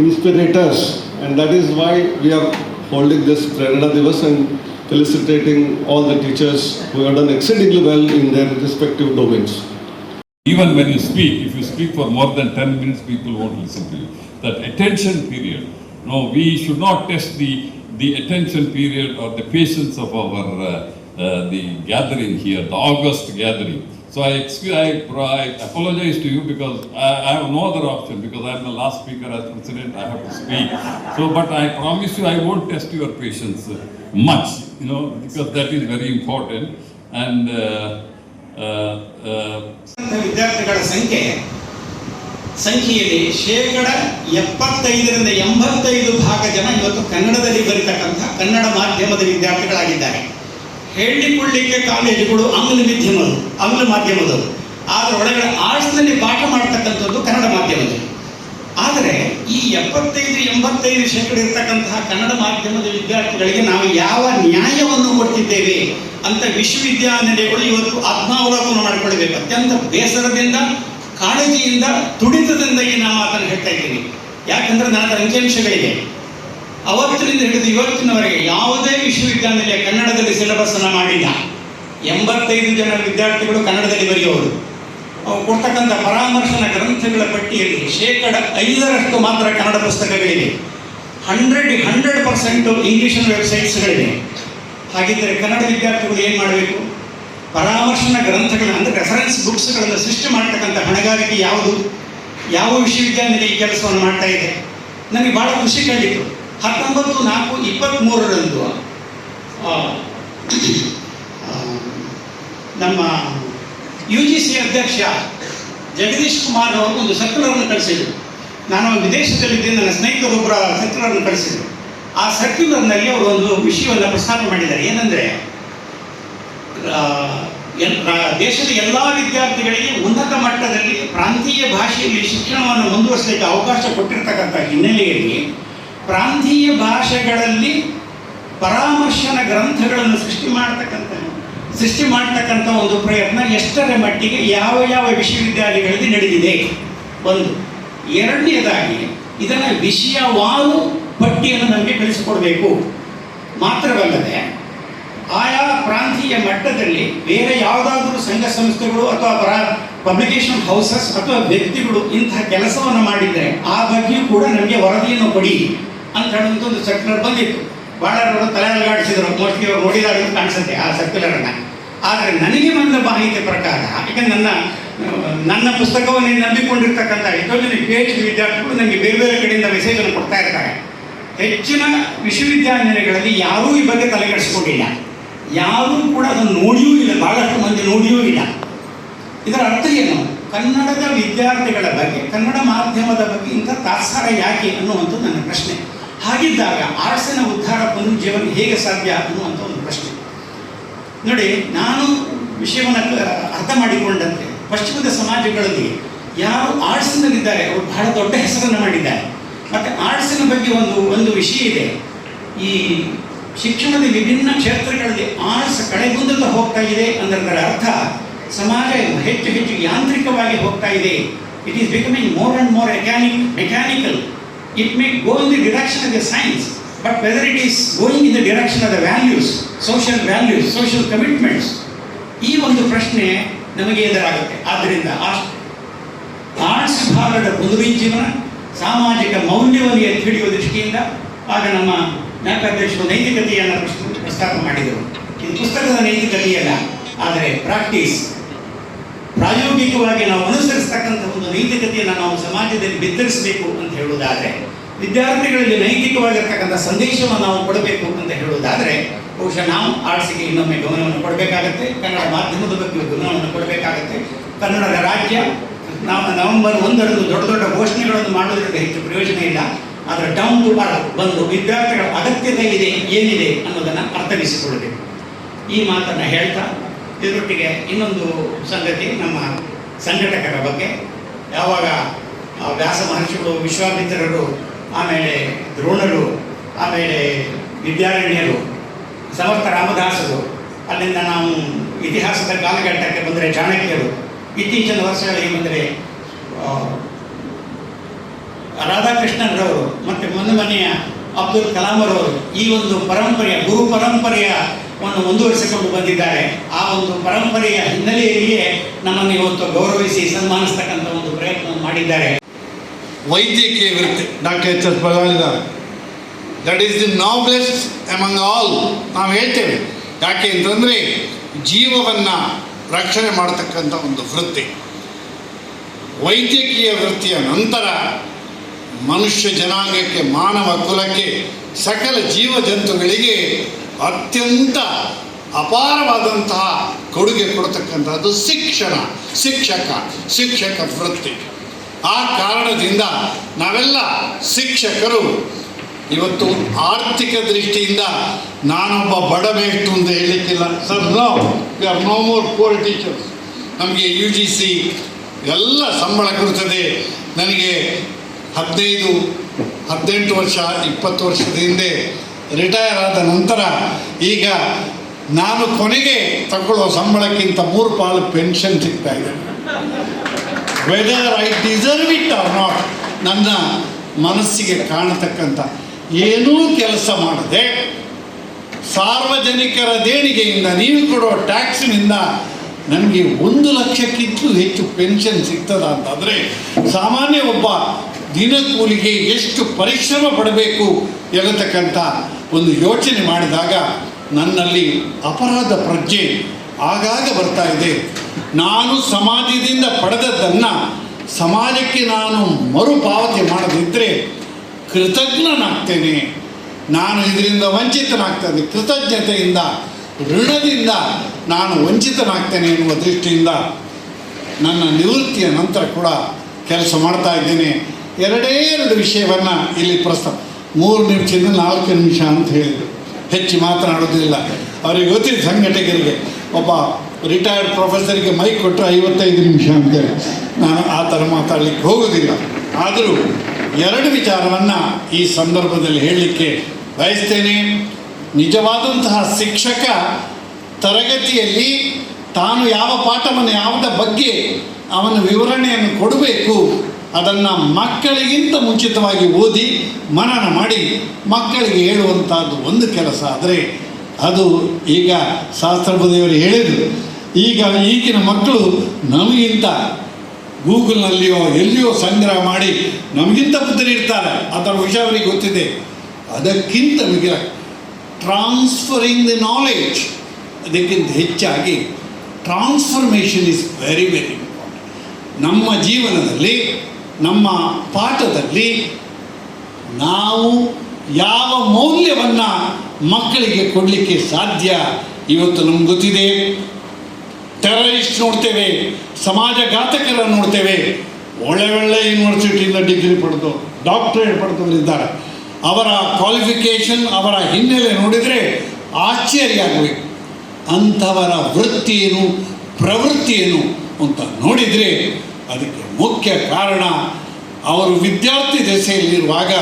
inspirators. And that is why we are holding this Prerana Divas and felicitating all the teachers who have done exceedingly well in their respective domains. Even when you speak, if you speak for more than 10 minutes, people won't listen to you. That attention period. No, we should not test the attention period or the patience of our the gathering here, the August gathering. So I apologize to you because I have no other option because I am the last speaker as president. I have to speak. So, but I promise you, I won't test your patience much, because that is very important. And ವಿದ್ಯಾರ್ಥಿಗಳ ಸಂಖ್ಯೆಯಲ್ಲಿ 75% 85% ಜನ ಇವತ್ತು ಕನ್ನಡದಲ್ಲಿ ಬರೀತಕ್ಕಂಥ ಕನ್ನಡ ಮಾಧ್ಯಮದ ವಿದ್ಯಾರ್ಥಿಗಳಾಗಿದ್ದಾರೆ. ಹೇಳಿಕೊಳ್ಳಿಕ್ಕೆ ಕಾಲೇಜುಗಳು ಆಂಗ್ಲ ಮಾಧ್ಯಮದವರು, ಆದರೆ ಒಳಗಡೆ ಆರ್ಟ್ಸ್ನಲ್ಲಿ ಪಾಠ ಮಾಡ್ತಕ್ಕಂಥದ್ದು ಕನ್ನಡ ಮಾಧ್ಯಮದಲ್ಲಿ. ಆದರೆ ಈ 75-85% ಇರ್ತಕ್ಕಂತಹ ಕನ್ನಡ ಮಾಧ್ಯಮದ ವಿದ್ಯಾರ್ಥಿಗಳಿಗೆ ನಾವು ಯಾವ ನ್ಯಾಯವನ್ನು ಕೊಡ್ತಿದ್ದೇವೆ ಅಂತ ವಿಶ್ವವಿದ್ಯಾನಿಲಯಗಳು ಇವತ್ತು ಆತ್ಮಾವಲೋಕನ ಮಾಡಿಕೊಳ್ಳಬೇಕು. ಅತ್ಯಂತ ಬೇಸರದಿಂದ, ಕಾಳಜಿಯಿಂದ, ತುಡಿತದಿಂದ ಈ ನಾನು ಮಾತನ್ನು ಹೇಳ್ತಾ ಇದ್ದೀನಿ. ಯಾಕಂದ್ರೆ ನನ್ನ ಅಂಕಿಅಂಶಗಳಿವೆ. ಅವತ್ತಿನಿಂದ ಹಿಡಿದು ಇವತ್ತಿನವರೆಗೆ ಯಾವುದೇ ವಿಶ್ವವಿದ್ಯಾನಿಲಯ ಕನ್ನಡದಲ್ಲಿ ಸಿಲೆಬಸ್ ಅನ್ನು ಮಾಡಿಲ್ಲ. 85 ಜನ ವಿದ್ಯಾರ್ಥಿಗಳು ಕನ್ನಡದಲ್ಲಿ ಬರೆಯುವರು. ಅವು ಕೊಡ್ತಕ್ಕಂಥ ಪರಾಮರ್ಶನ ಗ್ರಂಥಗಳ ಪಟ್ಟಿಯಲ್ಲಿ 5% ಮಾತ್ರ ಕನ್ನಡ ಪುಸ್ತಕಗಳಿವೆ. 100% ಇಂಗ್ಲೀಷ್ ವೆಬ್ಸೈಟ್ಸ್ಗಳಿವೆ. ಹಾಗಿದ್ದರೆ ಕನ್ನಡ ವಿದ್ಯಾರ್ಥಿಗಳು ಏನು ಮಾಡಬೇಕು? ಪರಾಮರ್ಶನ ಗ್ರಂಥಗಳನ್ನ ಅಂದರೆ ರೆಫರೆನ್ಸ್ ಬುಕ್ಸ್ಗಳನ್ನು ಸೃಷ್ಟಿ ಮಾಡ್ತಕ್ಕಂಥ ಹೊಣೆಗಾರಿಕೆ ಯಾವುದು? ಯಾವ ವಿಶ್ವವಿದ್ಯಾನಿಲಯ ಈ ಕೆಲಸವನ್ನು ಮಾಡ್ತಾ ಇದೆ? ನನಗೆ ಭಾಳ ಖುಷಿ ಕಂಡಿತು. 19/4/23 ನಮ್ಮ UGC ಅಧ್ಯಕ್ಷ ಜಗದೀಶ್ ಕುಮಾರ್ ಅವರು ಒಂದು ಸರ್ಕ್ಯುಲರನ್ನು ಕಳಿಸಿದರು. ನಾನು ವಿದೇಶದಲ್ಲಿದ್ದೆ, ನನ್ನ ಸ್ನೇಹಿತರೊಬ್ಬರ ಸರ್ಕ್ಯುಲರನ್ನು ಕಳಿಸಿದರು. ಆ ಸರ್ಕ್ಯುಲರ್ನಲ್ಲಿ ಅವರು ಒಂದು ವಿಷಯವನ್ನು ಪ್ರಸ್ತಾಪ ಮಾಡಿದ್ದಾರೆ. ಏನಂದರೆ, ದೇಶದ ಎಲ್ಲ ವಿದ್ಯಾರ್ಥಿಗಳಿಗೆ ಉನ್ನತ ಮಟ್ಟದಲ್ಲಿ ಪ್ರಾಂತೀಯ ಭಾಷೆಯಲ್ಲಿ ಶಿಕ್ಷಣವನ್ನು ಮುಂದುವರಿಸಲಿಕ್ಕೆ ಅವಕಾಶ ಕೊಟ್ಟಿರ್ತಕ್ಕಂಥ ಹಿನ್ನೆಲೆಯಲ್ಲಿ ಪ್ರಾಂತೀಯ ಭಾಷೆಗಳಲ್ಲಿ ಪರಾಮರ್ಶನ ಗ್ರಂಥಗಳನ್ನು ಸೃಷ್ಟಿ ಮಾಡ್ತಕ್ಕಂಥ ಒಂದು ಪ್ರಯತ್ನ ಎಷ್ಟರ ಮಟ್ಟಿಗೆ ಯಾವ ಯಾವ ವಿಶ್ವವಿದ್ಯಾಲಯಗಳಲ್ಲಿ ನಡೆದಿದೆ ಒಂದು. ಎರಡನೇದಾಗಿ ಇದನ್ನು ವಿಷಯವಾರು ಪಟ್ಟಿಯನ್ನು ನಮಗೆ ಕಳಿಸಿಕೊಡಬೇಕು. ಮಾತ್ರವಲ್ಲದೆ ಆಯಾ ಪ್ರಾಂತೀಯ ಮಟ್ಟದಲ್ಲಿ ಬೇರೆ ಯಾವುದಾದ್ರೂ ಸಂಘ ಸಂಸ್ಥೆಗಳು ಅಥವಾ ಪಬ್ಲಿಕೇಶನ್ ಹೌಸಸ್ ಅಥವಾ ವ್ಯಕ್ತಿಗಳು ಇಂತಹ ಕೆಲಸವನ್ನು ಮಾಡಿದರೆ ಆ ಬಗ್ಗೆಯೂ ಕೂಡ ನಮಗೆ ವರದಿಯನ್ನು ಕೊಡಿ ಅಂತ ಹೇಳುವಂಥ ಒಂದು ಸರ್ಕ್ಯುಲರ್ ಬಂದಿತ್ತು. ಭಾಳ ತಲೆ ಅಲುಗಾಡಿಸಿದ್ರು. ಮೋಸ್ಟ್ಲಿ ಅವ್ರು ನೋಡಿದಾಗ ಕಾಣಿಸುತ್ತೆ ಆ ಸರ್ಕ್ಯುಲರನ್ನು. ಆದರೆ ನನಗೆ ಬಂದ ಮಾಹಿತಿ ಪ್ರಕಾರ, ಯಾಕಂದ್ರೆ ನನ್ನ ಪುಸ್ತಕವನ್ನು ನಂಬಿಕೊಂಡಿರ್ತಕ್ಕಂಥ ಎಷ್ಟೋ ಜನ PhD ವಿದ್ಯಾರ್ಥಿಗಳು ನನಗೆ ಬೇರೆ ಬೇರೆ ಕಡೆಯಿಂದ ಮೆಸೇಜನ್ನು ಕೊಡ್ತಾ ಇರ್ತಾರೆ. ಹೆಚ್ಚಿನ ವಿಶ್ವವಿದ್ಯಾನಿಲಯಗಳಲ್ಲಿ ಯಾರೂ ಈ ಬಗ್ಗೆ ತಲೆಗೆಡಿಸ್ಕೊಂಡಿಲ್ಲ. ಯಾರೂ ಕೂಡ ಅದನ್ನು ನೋಡಿಯೂ ಇಲ್ಲ. ಭಾಳಷ್ಟು ಮಂದಿ ನೋಡಿಯೂ ಇಲ್ಲ. ಇದರ ಅರ್ಥ ಏನು? ಕನ್ನಡದ ವಿದ್ಯಾರ್ಥಿಗಳ ಬಗ್ಗೆ, ಕನ್ನಡ ಮಾಧ್ಯಮದ ಬಗ್ಗೆ ಇಂಥ ತಾತ್ಸಾರ ಯಾಕೆ ಅನ್ನುವಂಥದ್ದು ನನ್ನ ಪ್ರಶ್ನೆ. ಹಾಗಿದ್ದಾಗ ಆರ್ಟ್ಸಿನ ಉದ್ಧಾರ ಪುನರುಜ್ಜೀವನ ಹೇಗೆ ಸಾಧ್ಯ ಅನ್ನುವಂಥ ಒಂದು ಪ್ರಶ್ನೆ. ನೋಡಿ, ನಾನು ವಿಷಯವನ್ನು ಅರ್ಥ ಮಾಡಿಕೊಂಡಂತೆ ಪಶ್ಚಿಮದ ಸಮಾಜಗಳಲ್ಲಿ ಯಾರು ಆರ್ಟ್ಸ್ನಲ್ಲಿದ್ದಾರೆ ಅವರು ಬಹಳ ದೊಡ್ಡ ಹೆಸರನ್ನು ಮಾಡಿದ್ದಾರೆ. ಮತ್ತು ಆರ್ಟ್ಸಿನ ಬಗ್ಗೆ ಒಂದು ವಿಷಯ ಇದೆ. ಈ ಶಿಕ್ಷಣದ ವಿಭಿನ್ನ ಕ್ಷೇತ್ರಗಳಲ್ಲಿ ಆರ್ಟ್ಸ್ ಕಳೆಗುಂದುತ್ತಾ ಹೋಗ್ತಾ ಇದೆ ಅನ್ನೋದರ ಅರ್ಥ ಸಮಾಜ ಹೆಚ್ಚು ಹೆಚ್ಚು ಯಾಂತ್ರಿಕವಾಗಿ ಹೋಗ್ತಾ ಇದೆ. It is becoming more and more mechanical. It may go in the direction of the science, but whether it is going in the direction of the values, social commitments, ಈ ಒಂದು ಪ್ರಶ್ನೆ ನಮಗೆ ಎದುರಾಗುತ್ತೆ. ಆದ್ದರಿಂದ ಆರ್ಟ್ಸ್ ವಿಭಾಗದ ಪುನರುಜ್ಜೀವನ, ಸಾಮಾಜಿಕ ಮೌಲ್ಯವನ್ನು ಎತ್ತಿ ಹಿಡಿಯುವ ದೃಷ್ಟಿಯಿಂದ ಆಗ ನಮ್ಮ ನ್ಯಾಯಾಧೀಶರು ನೈತಿಕತೆಯನ್ನು ಪ್ರಸ್ತಾಪ ಮಾಡಿದರು. ಇದು ಪುಸ್ತಕದ ನೈತಿಕತೆಯಲ್ಲ, ಆದರೆ ಪ್ರಾಯೋಗಿಕವಾಗಿ ನಾವು ಅನುಸರಿಸ್ತಕ್ಕಂಥ ಒಂದು ನೈತಿಕತೆಯನ್ನು ನಾವು ಸಮಾಜದಲ್ಲಿ ಬಿತ್ತರಿಸಬೇಕು ಅಂತ ಹೇಳುವುದಾದರೆ, ವಿದ್ಯಾರ್ಥಿಗಳಲ್ಲಿ ನೈತಿಕವಾಗಿರ್ತಕ್ಕಂಥ ಸಂದೇಶವನ್ನು ನಾವು ಕೊಡಬೇಕು ಅಂತ ಹೇಳುವುದಾದರೆ, ಬಹುಶಃ ನಾವು ಆರ್ಟ್ಸಿಗೆ ಇನ್ನೊಮ್ಮೆ ಗಮನವನ್ನು ಕೊಡಬೇಕಾಗತ್ತೆ. ಕನ್ನಡ ಮಾಧ್ಯಮದ ಬಗ್ಗೆ ಗಮನವನ್ನು ಕೊಡಬೇಕಾಗತ್ತೆ. ಕನ್ನಡದ ರಾಜ್ಯ ನವೆಂಬರ್ 1ರಂದು ದೊಡ್ಡ ದೊಡ್ಡ ಘೋಷಣೆಗಳನ್ನು ಮಾಡೋದ್ರಿಂದ ಹೆಚ್ಚು ಪ್ರಯೋಜನ ಇಲ್ಲ. ಆದರೆ ಡೌನ್ ಟು ಅರ್ತ್ ಬಂದು ವಿದ್ಯಾರ್ಥಿಗಳ ಅಗತ್ಯತೆ ಏನಿದೆ ಅನ್ನೋದನ್ನು ಅರ್ಥೈಸಿಕೊಳ್ಳಬೇಕು. ಈ ಮಾತನ್ನು ಹೇಳ್ತಾ ಇದರೊಟ್ಟಿಗೆ ಇನ್ನೊಂದು ಸಂಗತಿ, ನಮ್ಮ ಸಂಘಟಕರ ಬಗ್ಗೆ. ಯಾವಾಗ ವ್ಯಾಸ ಮಹರ್ಷಿಗಳು, ವಿಶ್ವಾಮಿತ್ರರು, ಆಮೇಲೆ ದ್ರೋಣರು, ಆಮೇಲೆ ವಿದ್ಯಾರಣ್ಯರು, ಸಮರ್ಥ ರಾಮದಾಸರು, ಅಲ್ಲಿಂದ ನಾವು ಇತಿಹಾಸದ ಕಾಲಘಟ್ಟಕ್ಕೆ ಬಂದರೆ ಚಾಣಕ್ಯರು, ಇತ್ತೀಚಿನ ವರ್ಷಗಳಿಗೆ ಬಂದರೆ ರಾಧಾಕೃಷ್ಣನ್ರವರು, ಮತ್ತು ಮೊನ್ನೆಯ ಅಬ್ದುಲ್ ಕಲಾಂರವರು ಈ ಒಂದು ಗುರು ಪರಂಪರೆಯನ್ನು ಮುಂದುವರಿಸಿಕೊಂಡು ಬಂದಿದ್ದಾರೆ. ಆ ಒಂದು ಪರಂಪರೆಯ ಹಿನ್ನೆಲೆಯಲ್ಲಿಯೇ ನಮ್ಮನ್ನು ಇವತ್ತು ಗೌರವಿಸಿ ಸನ್ಮಾನಿಸ್ತಕ್ಕಂಥ ಒಂದು ಪ್ರಯತ್ನವನ್ನು ಮಾಡಿದ್ದಾರೆ. ವೈದ್ಯಕೀಯ ವೃತ್ತಿ ಡಾಕ್ಟರ್ H.S. ಬಳ್ಳಾಳಿದ್ದಾರೆ. That is the noblest among all. ನಾವು ಹೇಳ್ತೇವೆ ಯಾಕೆ ಅಂತಂದರೆ ಜೀವವನ್ನು ರಕ್ಷಣೆ ಮಾಡತಕ್ಕಂಥ ಒಂದು ವೃತ್ತಿ. ವೈದ್ಯಕೀಯ ವೃತ್ತಿಯ ನಂತರ ಮನುಷ್ಯ ಜನಾಂಗಕ್ಕೆ, ಮಾನವ ಕುಲಕ್ಕೆ, ಸಕಲ ಜೀವ ಜಂತುಗಳಿಗೆ ಅತ್ಯಂತ ಅಪಾರವಾದಂತಹ ಕೊಡುಗೆ ಕೊಡ್ತಕ್ಕಂಥದ್ದು ಶಿಕ್ಷಕ ವೃತ್ತಿ. ಆ ಕಾರಣದಿಂದ ನಾವೆಲ್ಲ ಶಿಕ್ಷಕರು ಇವತ್ತು ಆರ್ಥಿಕ ದೃಷ್ಟಿಯಿಂದ ನಾನೊಬ್ಬ ಬಡ ಮೇಷ್ಟ್ರು ಅಂತ ಹೇಳಲಿಕ್ಕಿಲ್ಲ. Sir, we are no more poor teachers. ನಮಗೆ UGC ಎಲ್ಲ ಸಂಬಳ ಕೊಡ್ತದೆ. ನನಗೆ 18 ವರ್ಷ 20 ವರ್ಷದ ಹಿಂದೆ ರಿಟೈರ್ ಆದ ನಂತರ ಈಗ ನಾನು ಕೊನೆಗೆ ತಗೊಳ್ಳೋ ಸಂಬಳಕ್ಕಿಂತ 3 ಪಾಲು ಪೆನ್ಷನ್ ಸಿಗ್ತಾ ಇದೆ. Whether I deserve it or not, ನನ್ನ ಮನಸ್ಸಿಗೆ ಕಾಣತಕ್ಕಂಥ ಏನೂ ಕೆಲಸ ಮಾಡದೆ ಸಾರ್ವಜನಿಕರ ದೇಣಿಗೆಯಿಂದ ನೀವು ಕೊಡೋ ಟ್ಯಾಕ್ಸಿನಿಂದ ನನಗೆ 1 ಲಕ್ಷಕ್ಕಿಂತಲೂ ಹೆಚ್ಚು ಪೆನ್ಷನ್ ಸಿಗ್ತದ ಅಂತಂದರೆ ಸಾಮಾನ್ಯ ಒಬ್ಬ ದಿನಕೂಲಿಗೆ ಎಷ್ಟು ಪರಿಶ್ರಮ ಪಡಬೇಕು ಎನ್ನತಕ್ಕಂಥ ಒಂದು ಯೋಚನೆ ಮಾಡಿದಾಗ ನನ್ನಲ್ಲಿ ಅಪರಾಧ ಪ್ರಜ್ಞೆ ಆಗಾಗ ಬರ್ತಾ ಇದೆ. ನಾನು ಸಮಾಜದಿಂದ ಪಡೆದದ್ದನ್ನು ಸಮಾಜಕ್ಕೆ ನಾನು ಮರುಪಾವತಿ ಮಾಡದಿದ್ದರೆ ಕೃತಜ್ಞನಾಗ್ತೇನೆ. ನಾನು ಇದರಿಂದ ವಂಚಿತನಾಗ್ತೇನೆ, ಕೃತಜ್ಞತೆಯಿಂದ ಋಣದಿಂದ ನಾನು ವಂಚಿತನಾಗ್ತೇನೆ ಎನ್ನುವ ದೃಷ್ಟಿಯಿಂದ ನನ್ನ ನಿವೃತ್ತಿಯ ನಂತರ ಕೂಡ ಕೆಲಸ ಮಾಡ್ತಾ ಇದ್ದೇನೆ. 2 ವಿಷಯವನ್ನು ಇಲ್ಲಿ ಪ್ರಸ್ತಾಪ 3 ನಿಮಿಷದಿಂದ 4 ನಿಮಿಷ ಅಂತ ಹೇಳಿದರು, ಹೆಚ್ಚು ಮಾತನಾಡೋದಿಲ್ಲ. ಅವರಿಗೆ ಗೊತ್ತಿದೆ ಸಂಘಟಕರಿಗೆ, ಒಬ್ಬ ರಿಟೈರ್ಡ್ ಪ್ರೊಫೆಸರಿಗೆ ಮೈಕ್ ಕೊಟ್ಟರೆ 55 ನಿಮಿಷ ಅಂತೇಳಿ. ನಾನು ಆ ಥರ ಮಾತಾಡಲಿಕ್ಕೆ ಹೋಗೋದಿಲ್ಲ. ಆದರೂ 2 ವಿಚಾರವನ್ನು ಈ ಸಂದರ್ಭದಲ್ಲಿ ಹೇಳಲಿಕ್ಕೆ ಬಯಸ್ತೇನೆ. ನಿಜವಾದಂತಹ ಶಿಕ್ಷಕ ತರಗತಿಯಲ್ಲಿ ತಾನು ಯಾವ ಪಾಠವನ್ನು ಯಾವುದ ಬಗ್ಗೆ ಅವನ ವಿವರಣೆಯನ್ನು ಕೊಡಬೇಕು ಅದನ್ನು ಮಕ್ಕಳಿಗಿಂತ ಮುಂಚಿತವಾಗಿ ಓದಿ ಮನನ ಮಾಡಿ ಮಕ್ಕಳಿಗೆ ಹೇಳುವಂಥದ್ದು ಒಂದು ಕೆಲಸ. ಆದರೆ ಅದು ಈಗ ಶಾಸ್ತ್ರಬುದ್ಧಿಯವರು ಹೇಳಿದರು, ಈಗಿನ ಮಕ್ಕಳು ನಮಗಿಂತ ಗೂಗಲ್ನಲ್ಲಿಯೋ ಎಲ್ಲಿಯೋ ಸಂಗ್ರಹ ಮಾಡಿ ನಮಗಿಂತ ಬುದ್ಧಿರಿರ್ತಾರೆ, ಅದರ ವಿಷಯ ಅವರಿಗೆ ಗೊತ್ತಿದೆ. ಅದಕ್ಕಿಂತ ಮಿಗಿಲ ಟ್ರಾನ್ಸ್ಫರಿಂಗ್ ದಿ ನಾಲೆಡ್ಜ್, ಅದಕ್ಕಿಂತ ಹೆಚ್ಚಾಗಿ transformation is very very important. ನಮ್ಮ ಜೀವನದಲ್ಲಿ ನಮ್ಮ ಪಾಠದಲ್ಲಿ ನಾವು ಯಾವ ಮೌಲ್ಯವನ್ನು ಮಕ್ಕಳಿಗೆ ಕೊಡಲಿಕ್ಕೆ ಸಾಧ್ಯ ಇವತ್ತು ನಮ್ಗೆ ಗೊತ್ತಿದೆ. ಟೆರರಿಸ್ಟ್ ನೋಡ್ತೇವೆ, ಸಮಾಜಘಾತಕರನ್ನು ನೋಡ್ತೇವೆ, ಒಳ್ಳೆ ಯೂನಿವರ್ಸಿಟಿಯಿಂದ ಡಿಗ್ರಿ ಪಡೆದು ಡಾಕ್ಟರೇಟ್ ಪಡೆದವರಿದ್ದಾರೆ. ಅವರ ಕ್ವಾಲಿಫಿಕೇಷನ್, ಅವರ ಹಿನ್ನೆಲೆ ನೋಡಿದರೆ ಆಶ್ಚರ್ಯ ಆಗಬೇಕು. ಅಂಥವರ ವೃತ್ತಿಯೇನು, ಪ್ರವೃತ್ತಿಯೇನು ಅಂತ ನೋಡಿದರೆ ಅದಕ್ಕೆ ಮುಖ್ಯ ಕಾರಣ ಅವರು ವಿದ್ಯಾರ್ಥಿ ದಶೆಯಲ್ಲಿರುವಾಗ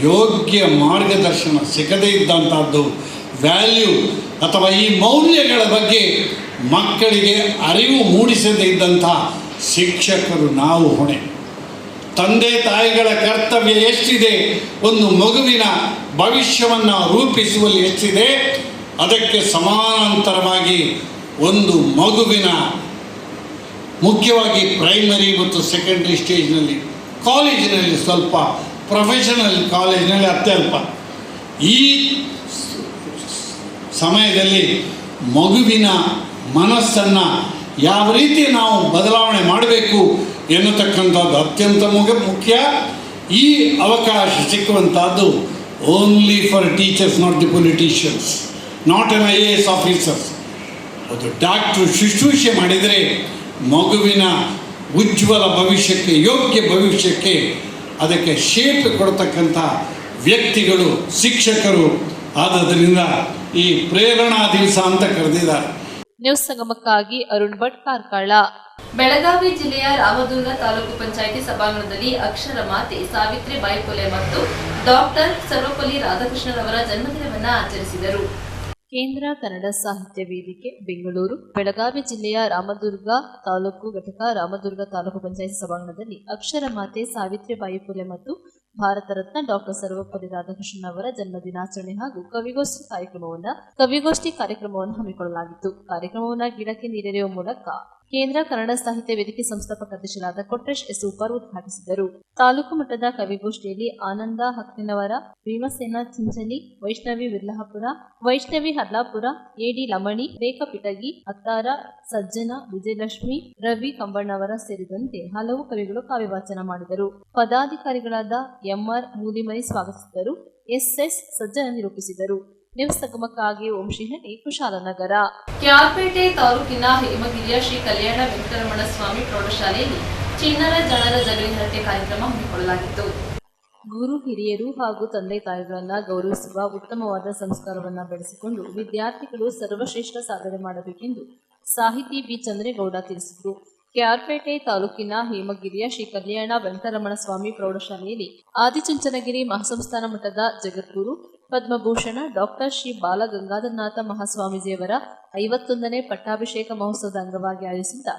ಯೋಗ್ಯ ಮಾರ್ಗದರ್ಶನ ಸಿಗದೇ ಇದ್ದಂಥದ್ದು, ವ್ಯಾಲ್ಯೂ ಅಥವಾ ಈ ಮೌಲ್ಯಗಳ ಬಗ್ಗೆ ಮಕ್ಕಳಿಗೆ ಅರಿವು ಮೂಡಿಸದೇ ಇದ್ದಂಥ ಶಿಕ್ಷಕರು ನಾವು ಹೊಣೆ. ತಂದೆ ತಾಯಿಗಳ ಕರ್ತವ್ಯ ಎಷ್ಟಿದೆ, ಒಂದು ಮಗುವಿನ ಭವಿಷ್ಯವನ್ನು ರೂಪಿಸುವಲ್ಲಿ ಎಷ್ಟಿದೆ, ಅದಕ್ಕೆ ಸಮಾನಾಂತರವಾಗಿ ಒಂದು ಮಗುವಿನ ಮುಖ್ಯವಾಗಿ ಪ್ರೈಮರಿ ಮತ್ತು ಸೆಕೆಂಡ್ರಿ ಸ್ಟೇಜ್ನಲ್ಲಿ, ಕಾಲೇಜಿನಲ್ಲಿ ಸ್ವಲ್ಪ, ಪ್ರೊಫೆಷನಲ್ ಕಾಲೇಜಿನಲ್ಲಿ ಅತ್ಯಲ್ಪ, ಈ ಸಮಯದಲ್ಲಿ ಮಗುವಿನ ಮನಸ್ಸನ್ನು ಯಾವ ರೀತಿ ನಾವು ಬದಲಾವಣೆ ಮಾಡಬೇಕು ಎನ್ನತಕ್ಕಂಥದ್ದು ಅತ್ಯಂತ ಮುಖ್ಯ. ಈ ಅವಕಾಶ ಸಿಕ್ಕುವಂಥದ್ದು only for teachers, not the politicians, not an IAS officers. ಅದು ಡಾಕ್ಟ್ರು ಶುಶ್ರೂಷೆ ಮಾಡಿದರೆ ಮಗುವಿನ ಉಜ್ವಲ ಭವಿಷ್ಯಕ್ಕೆ, ಯೋಗ್ಯ ಭವಿಷ್ಯಕ್ಕೆ ಅದಕ್ಕೆ ಶೇಪ್ ಕೊಡ್ತಕ್ಕಂಥ ವ್ಯಕ್ತಿಗಳು ಶಿಕ್ಷಕರು. ಆದ್ದರಿಂದ ಈ ಪ್ರೇರಣಾ ದಿವಸ ಅಂತ ಕರೆದಿದ್ದಾರೆ. ನ್ಯೂಸ್ ಸಂಗಮಕ್ಕಾಗಿ ಅರುಣ್ ಭಟ್, ಕಾರ್ಕಳ. ಬೆಳಗಾವಿ ಜಿಲ್ಲೆಯ ರಾಮದುರ್ಗ ತಾಲೂಕು ಪಂಚಾಯಿತಿ ಸಭಾಂಗಣದಲ್ಲಿ ಅಕ್ಷರ ಮಾತೆ ಸಾವಿತ್ರಿಬಾಯಿ ಫುಲೆ ಮತ್ತು ಡಾಕ್ಟರ್ ಸರ್ವಪಲ್ಲಿ ರಾಧಾಕೃಷ್ಣರವರ ಜನ್ಮದಿನವನ್ನು ಆಚರಿಸಿದರು. ಕೇಂದ್ರ ಕನ್ನಡ ಸಾಹಿತ್ಯ ವೇದಿಕೆ ಬೆಂಗಳೂರು ಬೆಳಗಾವಿ ಜಿಲ್ಲೆಯ ರಾಮದುರ್ಗ ತಾಲೂಕು ಘಟಕ ರಾಮದುರ್ಗ ತಾಲೂಕು ಪಂಚಾಯಿತಿ ಸಭಾಂಗಣದಲ್ಲಿ ಅಕ್ಷರ ಮಾತೆ ಸಾವಿತ್ರಿಬಾಯಿ ಫುಲೆ ಮತ್ತು ಭಾರತ ರತ್ನ ಡಾಕ್ಟರ್ ಸರ್ವಪಲ್ಲಿ ರಾಧಾಕೃಷ್ಣನ್ ಅವರ ಜನ್ಮ ದಿನಾಚರಣೆ ಹಾಗೂ ಕವಿಗೋಷ್ಠಿ ಕಾರ್ಯಕ್ರಮವನ್ನು ಹಮ್ಮಿಕೊಳ್ಳಲಾಗಿತ್ತು. ಕಾರ್ಯಕ್ರಮವನ್ನು ಗಿಡಕ್ಕೆ ನೀರೆರೆಯುವ ಮೂಲಕ ಕೇಂದ್ರ ಕನ್ನಡ ಸಾಹಿತ್ಯ ವೇದಿಕೆ ಸಂಸ್ಥಾಪಕ ಅಧ್ಯಕ್ಷರಾದ ಕೊಟ್ರೇಶ್ ಎಸ್ ಉಪರ್ ಉದ್ಘಾಟಿಸಿದರು. ತಾಲೂಕು ಮಟ್ಟದ ಕವಿಗೋಷ್ಠಿಯಲ್ಲಿ ಆನಂದ ಹಕ್ಕಿನವರ, ಭೀಮಸೇನ ಚಿಂಚಲಿ, ವೈಷ್ಣವಿ ವಿರ್ಲಹಾಪುರ, ವೈಷ್ಣವಿ ಹರ್ಲಾಪುರ, ಎಡಿ ಲಮಣಿ, ರೇಖಾ ಪಿಟಗಿ, ಅತ್ತಾರ, ಸಜ್ಜನ, ವಿಜಯಲಕ್ಷ್ಮಿ, ರವಿ ಕಂಬಣ್ಣವರ ಸೇರಿದಂತೆ ಹಲವು ಕವಿಗಳು ಕಾವ್ಯವಾಚನ ಮಾಡಿದರು. ಪದಾಧಿಕಾರಿಗಳಾದ ಎಂಆರ್ ಮೂಲಿಮನಿ ಸ್ವಾಗತಿಸಿದರು. ಎಸ್ಎಸ್ ಸಜ್ಜನ ನಿರೂಪಿಸಿದರು. ನ್ಯೂಸ್ ಸಂಗಮಕ್ಕಾಗಿ ಓಂ ಶ್ರೀಹರಿ, ಕುಶಾಲನಗರ. ಕ್ಯಾರ್ಪೇಟೆ ತಾಲೂಕಿನ ಹೇಮಗಿರಿಯ ಶ್ರೀ ಕಲ್ಯಾಣ ವೆಂಕಟರಮಣ ಸ್ವಾಮಿ ಪ್ರೌಢಶಾಲೆಯಲ್ಲಿ ಚಿಣ್ಣರ ಜನರ ಜಗಲಿ ಹರಟೆ ಕಾರ್ಯಕ್ರಮ ಹಮ್ಮಿಕೊಳ್ಳಲಾಗಿತ್ತು. ಗುರು ಹಿರಿಯರು ಹಾಗೂ ತಂದೆ ತಾಯಿಗಳನ್ನು ಗೌರವಿಸುವ ಉತ್ತಮವಾದ ಸಂಸ್ಕಾರವನ್ನು ಬೆಳೆಸಿಕೊಂಡು ವಿದ್ಯಾರ್ಥಿಗಳು ಸರ್ವಶ್ರೇಷ್ಠ ಸಾಧನೆ ಮಾಡಬೇಕೆಂದು ಸಾಹಿತಿ ಬಿ ಚಂದ್ರೇಗೌಡ ತಿಳಿಸಿದರು. ಕೆಆರ್ಪೇಟೆ ತಾಲೂಕಿನ ಹೇಮಗಿರಿಯ ಶ್ರೀ ಕಲ್ಯಾಣ ವೆಂಕಟರಮಣ ಸ್ವಾಮಿ ಪ್ರೌಢಶಾಲೆಯಲ್ಲಿ ಆದಿಚುಂಚನಗಿರಿ ಮಹಾಸಂಸ್ಥಾನ ಮಠದ ಜಗದ್ಗುರು ಪದ್ಮಭೂಷಣ ಡಾಕ್ಟರ್ ಶ್ರೀ ಬಾಲಗಂಗಾಧರನಾಥ ಮಹಾಸ್ವಾಮೀಜಿಯವರ 51ನೇ ಪಟ್ಟಾಭಿಷೇಕ ಮಹೋತ್ಸವದ ಅಂಗವಾಗಿ ಆಯೋಜಿಸಿದ್ದ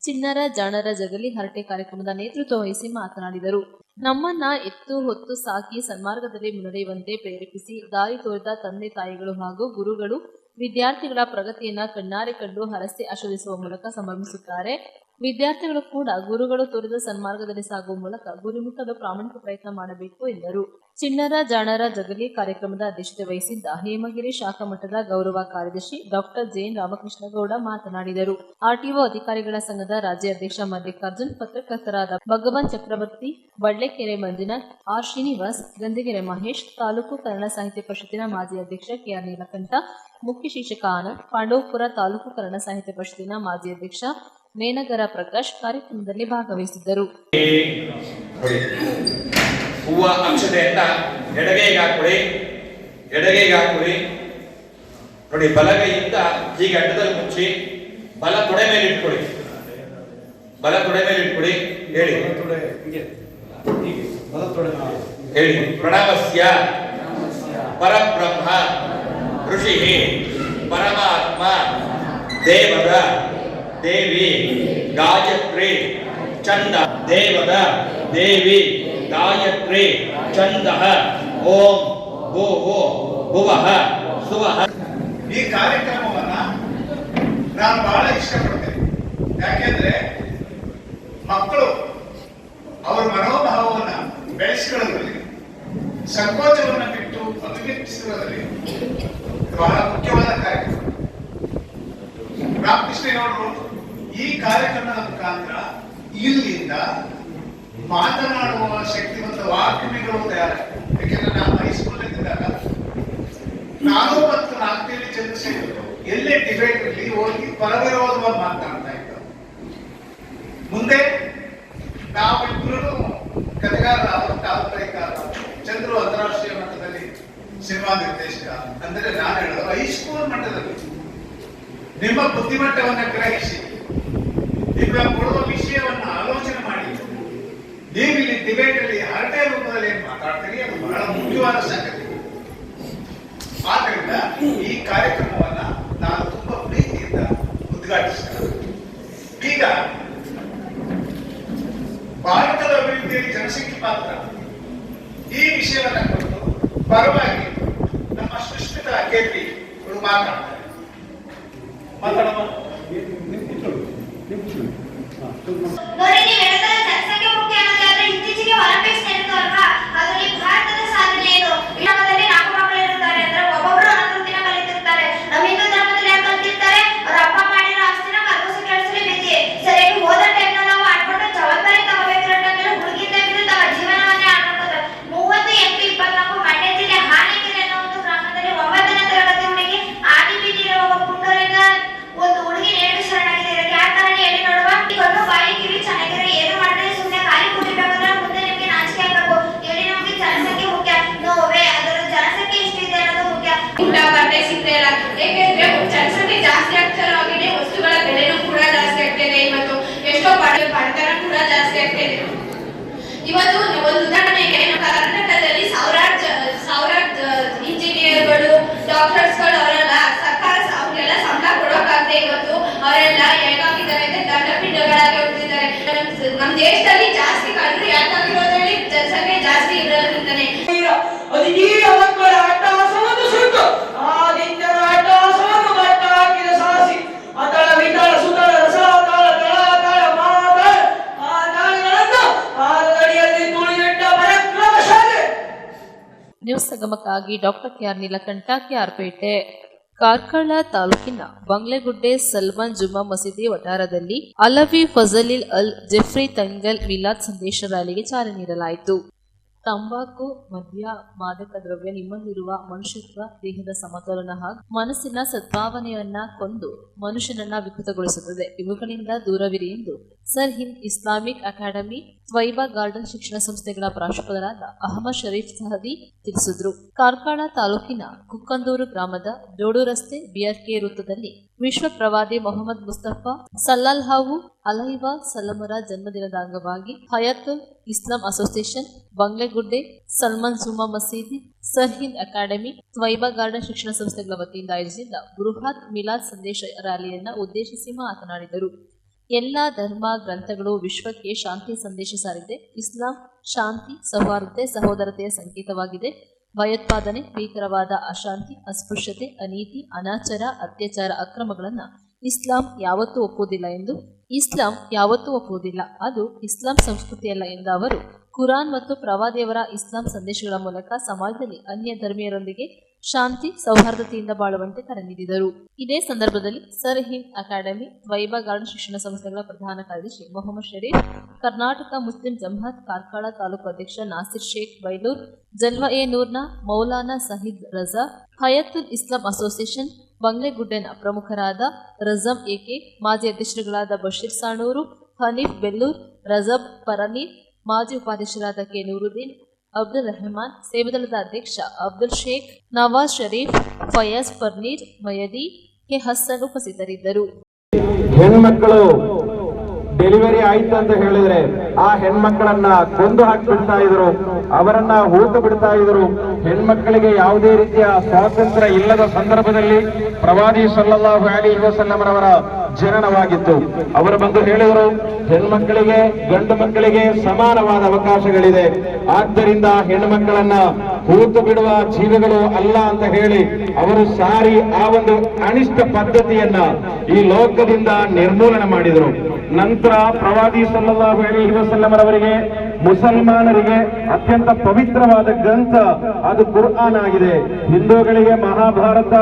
ಚಿಣ್ಣರ ಜಾಣರ ಜಗಲಿ ಹರಟೆ ಕಾರ್ಯಕ್ರಮದ ನೇತೃತ್ವ ವಹಿಸಿ ಮಾತನಾಡಿದರು. ನಮ್ಮನ್ನ ಎತ್ತು ಹೊತ್ತು ಸಾಕಿ ಸನ್ಮಾರ್ಗದಲ್ಲಿ ಮುನ್ನಡೆಯುವಂತೆ ಪ್ರೇರೇಪಿಸಿ ದಾರಿ ತೋರಿದ ತಂದೆ ತಾಯಿಗಳು ಹಾಗೂ ಗುರುಗಳು ವಿದ್ಯಾರ್ಥಿಗಳ ಪ್ರಗತಿಯನ್ನ ಕಣ್ಣಾರೆ ಕಂಡು ಹರಸಿ ಆಶೀರ್ವದಿಸುವ ಮೂಲಕ ಸಂಭ್ರಮಿಸುತ್ತಾರೆ. ವಿದ್ಯಾರ್ಥಿಗಳು ಕೂಡ ಗುರುಗಳು ತೋರಿದ ಸನ್ಮಾರ್ಗದಲ್ಲಿ ಸಾಗುವ ಮೂಲಕ ಗುರಿ ಮುಟ್ಟಲು ಪ್ರಾಮಾಣಿಕ ಪ್ರಯತ್ನ ಮಾಡಬೇಕು ಎಂದರು. ಚಿಣ್ಣರ ಜಾಣರ ಜಗಲಿ ಕಾರ್ಯಕ್ರಮದ ಅಧ್ಯಕ್ಷತೆ ವಹಿಸಿದ್ದ ಹೇಮಗಿರಿ ಶಾಖಾ ಮಠದ ಗೌರವ ಕಾರ್ಯದರ್ಶಿ ಡಾಕ್ಟರ್ ಜೈನ್ ರಾಮಕೃಷ್ಣಗೌಡ ಮಾತನಾಡಿದರು. ಆರ್ಟಿಒ ಅಧಿಕಾರಿಗಳ ಸಂಘದ ರಾಜ್ಯ ಅಧ್ಯಕ್ಷ ಮಲ್ಲಿಕಾರ್ಜುನ್, ಪತ್ರಕರ್ತರಾದ ಭಗವಾನ್ ಚಕ್ರವರ್ತಿ, ಬಳ್ಳೆಕೆರೆ ಮಂಜುನಾಥ್, ಆರ್ ಶ್ರೀನಿವಾಸ್, ಗಂದಿಗೆರೆ ಮಹೇಶ್, ತಾಲೂಕು ಕನ್ನಡ ಸಾಹಿತ್ಯ ಪರಿಷತ್ತಿನ ಮಾಜಿ ಅಧ್ಯಕ್ಷ ಕೆಆರ್ ನೀಲಕಂಠ, ಮುಖ್ಯ ಶಿಕ್ಷಕ ಆನಂದ್, ಪಾಂಡವಪುರ ತಾಲೂಕು ಕನ್ನಡ ಸಾಹಿತ್ಯ ಪರಿಷತ್ತಿನ ಮಾಜಿ ಅಧ್ಯಕ್ಷ ಮೇನಗರ ಪ್ರಕಾಶ್ ಕಾರ್ಯಕ್ರಮದಲ್ಲಿ ಭಾಗವಹಿಸಿದ್ದರು. ಹೂವ ಅಕ್ಷತೆಯನ್ನ ಎಡಗೈಗೆ ಹಾಕೊಳ್ಳಿ ನೋಡಿ, ಬಲಗೈಯಿಂದ ಹೀಗೆ ಅಡ್ಡದಲ್ಲಿ ಮುಚ್ಚಿ ಬಲ ತೊಡೆ ಮೇಲೆ ಇಟ್ಕೊಳ್ಳಿ. ಹೇಳಿ ಪ್ರಣವಸ್ಯ ಪರಬ್ರಹ್ಮ ಋಷಿ ಪರಮಾತ್ಮ ದೇವದ ದೇವಿ ಗಾಯತ್ರಿ ಚಂದ ದೇವದ ದೇವಿ ಗಾಯತ್ರಿ ಚಂದ ಓಂ ಭೂಹು ಭುವಃ ಸುವಃ. ಈ ಕಾರ್ಯಕ್ರಮವನ್ನ ನಾನು ಬಹಳ ಇಷ್ಟಪಡ್ತೇನೆ. ಯಾಕೆಂದ್ರೆ ಮಕ್ಕಳು ಅವರ ಮನೋಭಾವವನ್ನ ಬೆಳೆಸಿಕೊಳ್ಳುವುದರಲ್ಲಿ, ಸಂಕೋಚವನ್ನು ಬಿಟ್ಟು ಅಭಿವ್ಯಕ್ತಿಸುವುದರಲ್ಲಿ ಬಹಳ ಮುಖ್ಯವಾದ ಕಾರ್ಯಕ್ರಮ. ರಾಮಕೃಷ್ಣನವರು ಈ ಕಾರ್ಯಕ್ರಮದ ಮುಖಾಂತರ ಇಲ್ಲಿಂದ ಮಾತನಾಡುವ ಶಕ್ತಿವಂತ ವಾಗ್ಮಿಗಳು ತಯಾರಾಗ್ತದೆ. ಯಾಕೆಂದ್ರೆ ನಾನು ಹೈಸ್ಕೂಲ್ನಿದ್ದಾಗ ನಾನು ಮತ್ತು ನಾಲ್ಕೇಳಿ ಚಂದ್ರಶೇಖರ್ ಎಲ್ಲೇ ಡಿಬೇಟ್ ಇರಲಿ ಹೋಗಿ ಪರವಿರೋಧವಾಗಿ ಮಾತನಾಡ್ತಾ ಇದ್ದರು. ಮುಂದೆ ನಾವಿಬ್ಬರು ಕಥೆಗಾರ ಚಂದ್ರು ಅಂತಾರಾಷ್ಟ್ರೀಯ ಮಟ್ಟದಲ್ಲಿ ಸಿನಿಮಾ ನಿರ್ದೇಶಕ. ಅಂದ್ರೆ ನಾನು ಹೇಳೋದು ಹೈಸ್ಕೂಲ್ ಮಟ್ಟದಲ್ಲಿ ನಿಮ್ಮ ಬುದ್ಧಿಮಟ್ಟವನ್ನ ಗ್ರಹಿಸಿ ನಿಮ್ಮ ಕೊಡುವ ವಿಷಯವನ್ನ ಆಲೋಚನೆ ಮಾಡಿ ನೀವಿಲ್ಲಿ ಡಿಬೇಟ್ ಅಲ್ಲಿ ಹರಟೆ ರೂಪದಲ್ಲಿ ಏನ್ ಮಾತಾಡ್ತೀರಿ ಅದು ಬಹಳ ಮುಖ್ಯವಾದ ಸಂಗತಿ. ಆದ್ರಿಂದ ಈ ಕಾರ್ಯಕ್ರಮವನ್ನ ನಾನು ತುಂಬಾ ಪ್ರೀತಿಯಿಂದ ಉದ್ಘಾಟಿಸ್ತೇನೆ. ಈಗ ಭಾರತದ ಅಭಿವೃದ್ಧಿಯಲ್ಲಿ ಜನಸಂಖ್ಯೆ ಪಾತ್ರ ಈ ವಿಷಯವನ್ನ ಕುರಿತು ಪರವಾಗಿ ನಮ್ಮ ಸುಷ್ಮಿತಾ ಕೆಪಿ ಮಾತಾಡ್ತಾರೆ. ನೋಡಿ, ನೀವೆಲ್ಲರ ಜನಸಂಖ್ಯೆ ಮುಖ್ಯ ಅನ್ನೋದು ಆದ್ರೆ ಇತ್ತೀಚೆಗೆ ಒಲಿಂಪಿಕ್ಸ್ ನಡೆಯಿತು ಅಲ್ವಾ? ಅದರಲ್ಲಿ ಭಾರತದ ಸಾಧನೆ ಏನು? ಇಲ್ಲದಲ್ಲಿ 4 ಮಕ್ಕಳು ಇರುತ್ತಾರೆ ಅಂದ್ರೆ ಒಬ್ಬೊಬ್ರು 11 ದಿನ ಕಲಿತಿರ್ತಾರೆ. ನಮ್ಮ ಹಿಂದೂ ಧರ್ಮದಲ್ಲಿ ಯಾಕೆ ಕಲಿತಿರ್ತಾರೆ? ಅವ್ರ ಅಪ್ಪ ಮಾಡಿರೋ ಆಸ್ತಿನ ಕರ್ಕೋಸಿ ಕೆಲಸಲಿ ಬಿದ್ದಿ ಸರಿಯಾಗಿ ಹೋದ ಟೈಮ್ನ ನಾವು ಆಡ್ಬಿಟ್ಟು ಜವಾಬ್ದಾರಿ ತಗೋಬೇಕಿರೋ ಟೈಮಲ್ಲಿ ಹುಡುಗಿದ್ದ ಬಿದ್ದು ತಮ್ಮ ಜೀವನವನ್ನೇ ಆಡ್ಬಿಡ್ತಾರೆ. 30 ಎಂಪಿ 24 ಮಂಡ್ಯ ಜಿಲ್ಲೆ ಹಾನಿಕೆರೆ ಅನ್ನೋ ಒಂದು ಗ್ರಾಮದಲ್ಲಿ 9ನೇ ತರಗತಿ ಹುಡುಗಿ ಆದಿ ಬೀದಿರೋ ಒಬ್ಬ ಪುಂಡರಿಂದ ಒಂದು ಹುಡುಗಿ ನೇಣು ಶರಣಾಗಿದೆ. ಇದಕ್ಕೆ ಯಾವ ಕಾರಣ ಹೇಳಿ ನೋಡುವ. ಈಗೊಂದು ಬಾಯಿ ಕಿವಿ ಚೆನ್ನಾಗಿರೋ ಏನು ಮಾಡಿದ್ರೆ ಸುಮ್ಮನೆ ಖಾಲಿ ಕೂತಿರ್ಬೇಕಂದ್ರೆ ಮುಂದೆ ನಿಮ್ಗೆ ನಾಚಿಕೆ ಆಗ್ಬೇಕು. ಹೇಳಿ ನಮ್ಗೆ ಜನಸಂಖ್ಯೆ ಮುಖ್ಯ. ನೋವೇ ಅದರ ಜನಸಂಖ್ಯೆ ಎಷ್ಟಿದೆ ಅನ್ನೋದು ಮುಖ್ಯ. ಊಟ ಬಟ್ಟೆ ಸಿಗ್ತಾ ಇಲ್ಲ. ಯಾಕೆಂದ್ರೆ ಜನಸಂಖ್ಯೆ ಜಾಸ್ತಿ ಆಗ್ತಿರೋವಾಗಿದೆ, ವಸ್ತುಗಳ ಬೆಲೆನೂ ಕೂಡ ಜಾಸ್ತಿ ಆಗ್ತಿದೆ. ಇವತ್ತು ಎಷ್ಟೋ ಬಡತನ ಕೂಡ ಜಾಸ್ತಿ ಆಗ್ತಿದೆ. ಇವತ್ತು ಒಂದು ಉದಾಹರಣೆಗೆ ಕರ್ನಾಟಕದಲ್ಲಿ ಸಾವಿರಾರು ಇಂಜಿನಿಯರ್ಗಳು, ಡಾಕ್ಟರ್ಸ್ಗಳು ಅವರೆಲ್ಲ ಸರ್ಕಾರ ಅವ್ರಿಗೆಲ್ಲ ಸಂಬಳ ಕೊಡೋಕ್ಕಾಗದೆ ಇವತ್ತು ಅವರೆಲ್ಲ ಹೇಗಾಗಿದ್ದಾರೆ ಅಂದ್ರೆ ದಂಡಪಿಂಡಗಳಾಗಿ ಹೋಗ್ತಿದ್ದಾರೆ. ನಮ್ಮ ದೇಶದಲ್ಲಿ ಜಾಸ್ತಿ ಕಳ್ಳರು ಯಾಕಾಗಿರೋದ್ರಲ್ಲಿ ಜನಸಂಖ್ಯೆ ಜಾಸ್ತಿ ಇರೋದ್ರಿಂದನೇ. ಅಧಿಕೀಯ ಮಕ್ಕಳ ಅಟ್ಟಹಾಸವನ್ನು ಸುಟ್ಟು ಆದಿತ್ಯನ ಅಟ್ಟಹಾಸವನ್ನು ಮಟ್ಟ ಹಾಕಿದ ಸಾಹಸಿ ಅತಳ ವಿತಳ ಸುತಳ ರಸಾತಳ ತಳಾತಳ ಮಾತಳ ಆ ತಾಳಗಳನ್ನು ಆದಡಿಯಲ್ಲಿ ತುಳಿದಿಟ್ಟ ಪರಾಕ್ರಮಶಾಲಿ. ನ್ಯೂಸ್ ಸಂಗಮಕ್ಕಾಗಿ ಡಾಕ್ಟರ್ ಕೆಆರ್ ನೀಲಕಂಠ, ಕೆಆರ್ಪೇಟೆ. ಕಾರ್ಕಳ ತಾಲೂಕಿನ ಬಂಗ್ಲೆಗುಡ್ಡೆ ಸಲ್ಮಾನ್ ಜುಮ್ಮಾ ಮಸೀದಿ ವಠಾರದಲ್ಲಿ ಅಲವಿ ಫಜಲಿಲ್ ಅಲ್ ಜೆಫ್ರಿ ತಂಗಲ್ ಮಿಲಾದ್ ಸಂದೇಶ ರ್ಯಾಲಿಗೆ ಚಾಲನೆ ನೀಡಲಾಯಿತು. ತಂಬಾಕು, ಮದ್ಯ, ಮಾದಕ ದ್ರವ್ಯ ನಿಮ್ಮಲ್ಲಿರುವ ಮನುಷ್ಯತ್ವ, ದೇಹದ ಸಮತೋಲನ ಹಾಗೂ ಮನಸ್ಸಿನ ಸದ್ಭಾವನೆಯನ್ನ ಕೊಂದು ಮನುಷ್ಯನನ್ನ ವಿಕೃತಗೊಳಿಸುತ್ತದೆ. ಇವುಗಳಿಂದ ದೂರವಿರಿ ಎಂದು sir Hind Islamic academy, Taiba garden ಶಿಕ್ಷಣ ಸಂಸ್ಥೆಗಳ ಪ್ರಾಂಶುಪಾಲರಾದ ಅಹಮದ್ ಶರೀಫ್ ಸಹದಿ ತಿಳಿಸಿದ್ರು. ಕಾರ್ಕಳ ತಾಲೂಕಿನ ಕುಕ್ಕಂದೂರು ಗ್ರಾಮದ ಜೋಡು ರಸ್ತೆ ಬಿಆರ್ಕೆ ವೃತ್ತದಲ್ಲಿ ವಿಶ್ವ ಪ್ರವಾದಿ ಮೊಹಮ್ಮದ್ ಮುಸ್ತಫಾ ಸಲ್ಲಲ್ಲಾಹು ಅಲೈಹಿ ವಸಲ್ಲಮರ ಜನ್ಮದಿನದ ಅಂಗವಾಗಿ ಹಯಾತುಲ್ ಇಸ್ಲಾಂ ಅಸೋಸಿಯೇಷನ್, ಬಂಗ್ಲೆಗುಡ್ಡೆ ಸಲ್ಮಾನ್ ಜುಮ್ಮಾ ಮಸೀದಿ, sir Hind academy, Taiba garden ಶಿಕ್ಷಣ ಸಂಸ್ಥೆಗಳ ವತಿಯಿಂದ ಆಯೋಜಿಸಿದ್ದ ಬೃಹತ್ ಮಿಲಾದ್ ಸಂದೇಶ ರ್ಯಾಲಿಯನ್ನ ಉದ್ದೇಶಿಸಿ ಮಾತನಾಡಿದರು. ಎಲ್ಲ ಧರ್ಮ ಗ್ರಂಥಗಳು ವಿಶ್ವಕ್ಕೆ ಶಾಂತಿಯ ಸಂದೇಶ ಸಾರಿದೆ. ಇಸ್ಲಾಂ ಶಾಂತಿ, ಸೌಹಾರ್ದತೆ, ಸಹೋದರತೆಯ ಸಂಕೇತವಾಗಿದೆ. ಭಯೋತ್ಪಾದನೆ, ಭೀಕರವಾದ, ಅಶಾಂತಿ, ಅಸ್ಪೃಶ್ಯತೆ, ಅನೀತಿ, ಅನಾಚಾರ, ಅತ್ಯಾಚಾರ, ಅಕ್ರಮಗಳನ್ನು ಇಸ್ಲಾಂ ಯಾವತ್ತೂ ಒಪ್ಪುವುದಿಲ್ಲ. ಅದು ಇಸ್ಲಾಂ ಸಂಸ್ಕೃತಿಯಲ್ಲ ಎಂದ ಅವರು ಕುರಾನ್ ಮತ್ತು ಪ್ರವಾದಿಯವರ ಇಸ್ಲಾಂ ಸಂದೇಶಗಳ ಮೂಲಕ ಸಮಾಜದಲ್ಲಿ ಅನ್ಯ ಧರ್ಮೀಯರೊಂದಿಗೆ ಶಾಂತಿ, ಸೌಹಾರ್ದತೆಯಿಂದ ಬಾಳುವಂತೆ ಕರೆ ನೀಡಿದರು. ಇದೇ ಸಂದರ್ಭದಲ್ಲಿ ಸರ್ ಹಿಂದ್ ಅಕಾಡೆಮಿ, ವೈಭಾ ಗಾರ್ಡನ್ ಶಿಕ್ಷಣ ಸಂಸ್ಥೆಗಳ ಪ್ರಧಾನ ಕಾರ್ಯದರ್ಶಿ ಮೊಹಮ್ಮದ್ ಶರೀಫ್, ಕರ್ನಾಟಕ ಮುಸ್ಲಿಂ ಜಮಾತ್ ಕಾರ್ಕಳ ತಾಲೂಕು ಅಧ್ಯಕ್ಷ ನಾಸಿರ್ ಶೇಖ್ ಬೈಲೂರ್, ಜಲ್ವಾ-ಎ-ನೂರ್ನ ಮೌಲಾನಾ ಸಹೀದ್ ರಜಾ, ಹಯತುಲ್ ಇಸ್ಲಾಂ ಅಸೋಸಿಯೇಷನ್ ಬಂಗ್ಲೆಗುಡ್ಡೆನ ಪ್ರಮುಖರಾದ ರಜಮ್ ಎಕೆ, ಮಾಜಿ ಅಧ್ಯಕ್ಷರುಗಳಾದ ಬಶೀರ್ ಸಾಣೂರು, ಹನೀಫ್ ಬೆಲ್ಲೂರ್, ರಜಬ್ ಪರನೀರ್, ಮಾಜಿ ಉಪಾಧ್ಯಕ್ಷರಾದ ಕೆ ನೂರುದ್ದೀನ್, ಅಬ್ದುಲ್ ರೆಹಮಾನ್, ಸೇವಾದಳದ ಅಧ್ಯಕ್ಷ ಅಬ್ದುಲ್ ಶೇಖ್, ನವಾಜ್ ಶರೀಫ್, ಫಯಾಜ್ ಪರ್ನೀರ್, ಮಯದಿ, ಕೆ ಹಸನ್ ಉಪಸ್ಥಿತರಿದ್ದರು. ಹೆಣ್ಮಕ್ಕಳು ಡೆಲಿವರಿ ಆಯ್ತು ಅಂತ ಹೇಳಿದ್ರೆ ಆ ಹೆಣ್ಮಕ್ಕಳನ್ನ ಕೊಂದು ಹಾಕಿಬಿಡ್ತಾ ಇದ್ರು, ಅವರನ್ನ ಹೂತು ಬಿಡ್ತಾ ಇದ್ರು. ಹೆಣ್ಮಕ್ಕಳಿಗೆ ಯಾವುದೇ ರೀತಿಯ ಸ್ವಾತಂತ್ರ್ಯ ಇಲ್ಲದ ಸಂದರ್ಭದಲ್ಲಿ ಪ್ರವಾದಿ ಸಲ್ಲಲ್ಲಾಹು ಅಲೈಹಿ ವಸಲ್ಲಮರವರ ಜನನವಾಗಿತ್ತು. ಅವರು ಬಂದು ಹೇಳಿದರು, ಹೆಣ್ಮಕ್ಕಳಿಗೆ ಗಂಡು ಮಕ್ಕಳಿಗೆ ಸಮಾನವಾದ ಅವಕಾಶಗಳಿದೆ, ಆದ್ದರಿಂದ ಹೆಣ್ಮಕ್ಕಳನ್ನ ಹೂತು ಬಿಡುವ ಜೀವಿಗಳು ಅಲ್ಲ ಅಂತ ಹೇಳಿ ಅವರು ಸಾರಿ ಆ ಒಂದು ಅನಿಷ್ಟ ಪದ್ಧತಿಯನ್ನ ಈ ಲೋಕದಿಂದ ನಿರ್ಮೂಲನೆ ಮಾಡಿದರು. ನಂತರ ಪ್ರವಾದಿ ಸಲ್ಲಲ್ಲಾಹು ಅಲೈಹಿ ವಸಲ್ಲಮರವರಿಗೆ ಮುಸಲ್ಮಾನರಿಗೆ ಅತ್ಯಂತ ಪವಿತ್ರವಾದ ಗ್ರಂಥ ಅದು ಕುರ್ಆನ್ ಆಗಿದೆ. ಹಿಂದೂಗಳಿಗೆ ಮಹಾಭಾರತ,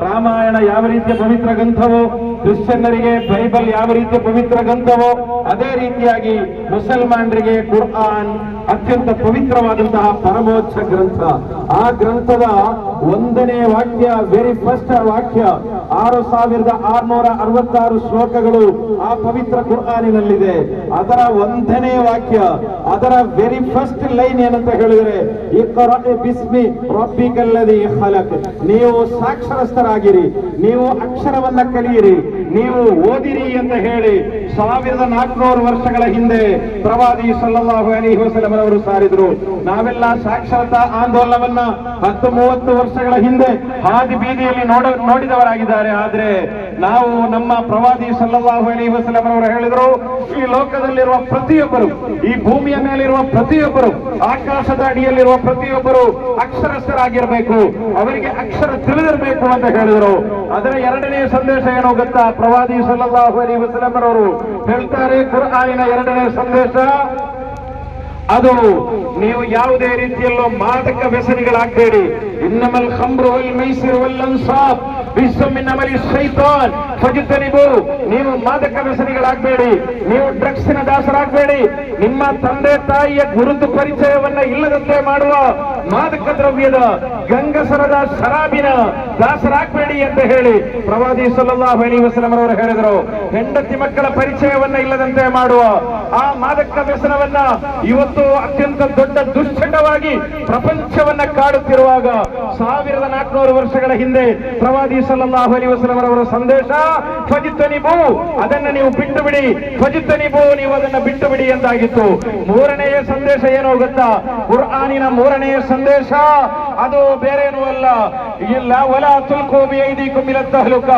ರಾಮಾಯಣ ಯಾವ ರೀತಿಯ ಪವಿತ್ರ ಗ್ರಂಥವೋ, ಕ್ರಿಶ್ಚಿಯನ್ನರಿಗೆ ಬೈಬಲ್ ಯಾವ ರೀತಿಯ ಪವಿತ್ರ ಗ್ರಂಥವೋ, ಅದೇ ರೀತಿಯಾಗಿ ಮುಸಲ್ಮಾನರಿಗೆ ಕುರ್ಆನ್ ಅತ್ಯಂತ ಪವಿತ್ರವಾದಂತಹ ಪರಮೋಚ್ಚ ಗ್ರಂಥ. ಆ ಗ್ರಂಥದ 1ನೇ ವಾಕ್ಯ, ವೆರಿ ಫಸ್ಟ್ ವಾಕ್ಯ, 6666 ಶ್ಲೋಕಗಳು ಆ ಪವಿತ್ರ ಕುರ್ಆನಿನಲ್ಲಿದೆ. ಅದರ 1ನೇ ವಾಕ್ಯ, ಅದರ ವೆರಿ ಫಸ್ಟ್ ಲೈನ್ ಏನಂತ ಹೇಳಿದರೆ, ಇಕ್ರಾ ಬಿಸ್ಮಿ ರಬ್ಬಿಕಲ್ಲದಿ ಖಲಕ್. ನೀವು ಸಾಕ್ಷರಸ್ಥರಾಗಿರಿ, ನೀವು ಅಕ್ಷರವನ್ನ ಕಲಿಯಿರಿ, ನೀವು ಓದಿರಿ ಅಂತ ಹೇಳಿ 1400 ವರ್ಷಗಳ ಹಿಂದೆ ಪ್ರವಾದಿ ಸಲ್ಲಲ್ಲಾಹು ಅಲೈಹಿ ವಸಲ್ಲಂ ಅವರು ಸಾರಿದ್ರು. ನಾವೆಲ್ಲ ಸಾಕ್ಷರತಾ ಆಂದೋಲನವನ್ನ 10-30 ವರ್ಷಗಳ ಹಿಂದೆ ಹಾದಿ ಬೀದಿಯಲ್ಲಿ ನೋಡಿದವರಾಗಿದ್ದಾರೆ. ಆದ್ರೆ ನಾವು ನಮ್ಮ ಪ್ರವಾದಿ ಸಲ್ಲಲ್ಲಾಹು ಅಲೈಹಿ ವಸಲ್ಲಂ ಅವರು ಹೇಳಿದ್ರು, ಈ ಲೋಕದಲ್ಲಿರುವ ಪ್ರತಿಯೊಬ್ಬರು, ಈ ಭೂಮಿಯ ಮೇಲಿರುವ ಪ್ರತಿಯೊಬ್ಬರು, ಆಕಾಶದ ಅಡಿಯಲ್ಲಿರುವ ಪ್ರತಿಯೊಬ್ಬರು ಅಕ್ಷರಸ್ಥರಾಗಿರಬೇಕು, ಅವರಿಗೆ ಅಕ್ಷರ ತಿಳಿದಿರಬೇಕು ಅಂತ ಹೇಳಿದರು. ಅದರ 2ನೇ ಸಂದೇಶ ಏನೋ ಗೊತ್ತಾ? ಪ್ರವಾದಿ ಸಲ್ಲಲ್ಲಾಹು ಅಲೈಹಿ ವಸಲ್ಲಂ ಅವರು ಹೇಳ್ತಾರೆ, ಕುರ್ಆನಿನ 2ನೇ ಸಂದೇಶ ಅದು ನೀವು ಯಾವುದೇ ರೀತಿಯಲ್ಲೂ ಮಾದಕ ವ್ಯಸನಿಗಳಾಗಬೇಡಿ. ಇನ್ನಮಲ್ ಖಮ್ರು ವಲ್ ಮೈಸಿರ್ ವಲ್ ಅನ್ಸಾಬ್ ಬಿಸ್ಸು ಮಿನ್ ಅಮಲಿ ಶೈತಾನ್ ಫಜ್ತನಿಬು. ನೀವು ಮಾದಕ ವ್ಯಸನಿಗಳಾಗಬೇಡಿ, ನೀವು ಡ್ರಗ್ಸ್ನ ದಾಸರಾಗಬೇಡಿ, ನಿಮ್ಮ ತಂದೆ ತಾಯಿಯ ಗುರುತು ಪರಿಚಯವನ್ನ ಇಲ್ಲದಂತೆ ಮಾಡುವ ಮಾದಕ ದ್ರವ್ಯದ, ಗಂಗಸರದ, ಶರಾಬಿನ ದಾಸರಾಗಬೇಡಿ ಅಂತ ಹೇಳಿ ಪ್ರವಾದಿ ಸಲ್ಲಲ್ಲಾಹು ಅಲೈಹಿ ವಸಲ್ಲಂ ಅವರು ಹೇಳಿದರು. ಹೆಂಡತಿ ಮಕ್ಕಳ ಪರಿಚಯವನ್ನ ಇಲ್ಲದಂತೆ ಮಾಡುವ ಆ ಮಾದಕ ವ್ಯಸನವನ್ನ ಇವತ್ತು ಅತ್ಯಂತ ದೊಡ್ಡ ದುಶ್ಚಟವಾಗಿ ಪ್ರಪಂಚವನ್ನ ಕಾಡುತ್ತಿರುವಾಗ 1400 ವರ್ಷಗಳ ಹಿಂದೆ ಪ್ರವಾದಿ ಸಲ್ಲಲ್ಲಾಹು ಅಲೈಹಿ ವಸಲ್ಲಂ ಅವರ ಸಂದೇಶ ಫಜ್ತನಿಬು, ಅದನ್ನ ನೀವು ಬಿಟ್ಟು ಬಿಡಿ, ಫಜ್ತನಿಬು, ನೀವು ಅದನ್ನ ಬಿಟ್ಟು ಬಿಡಿ ಎಂದಾಗಿತ್ತು. 3ನೆಯ ಸಂದೇಶ ಏನೋ ಗೊತ್ತಾ? ಕುರ್ಆನಿನ 3ನೆಯ ಸಂದೇಶ ಅದು ಬೇರೇನೂ ಅಲ್ಲ, ಇಲ್ಲ ವಲಾ ತುಲ್ಕು ಬಿಐದಿಕುಂ ಇಲಾ ತಹಲುಕ.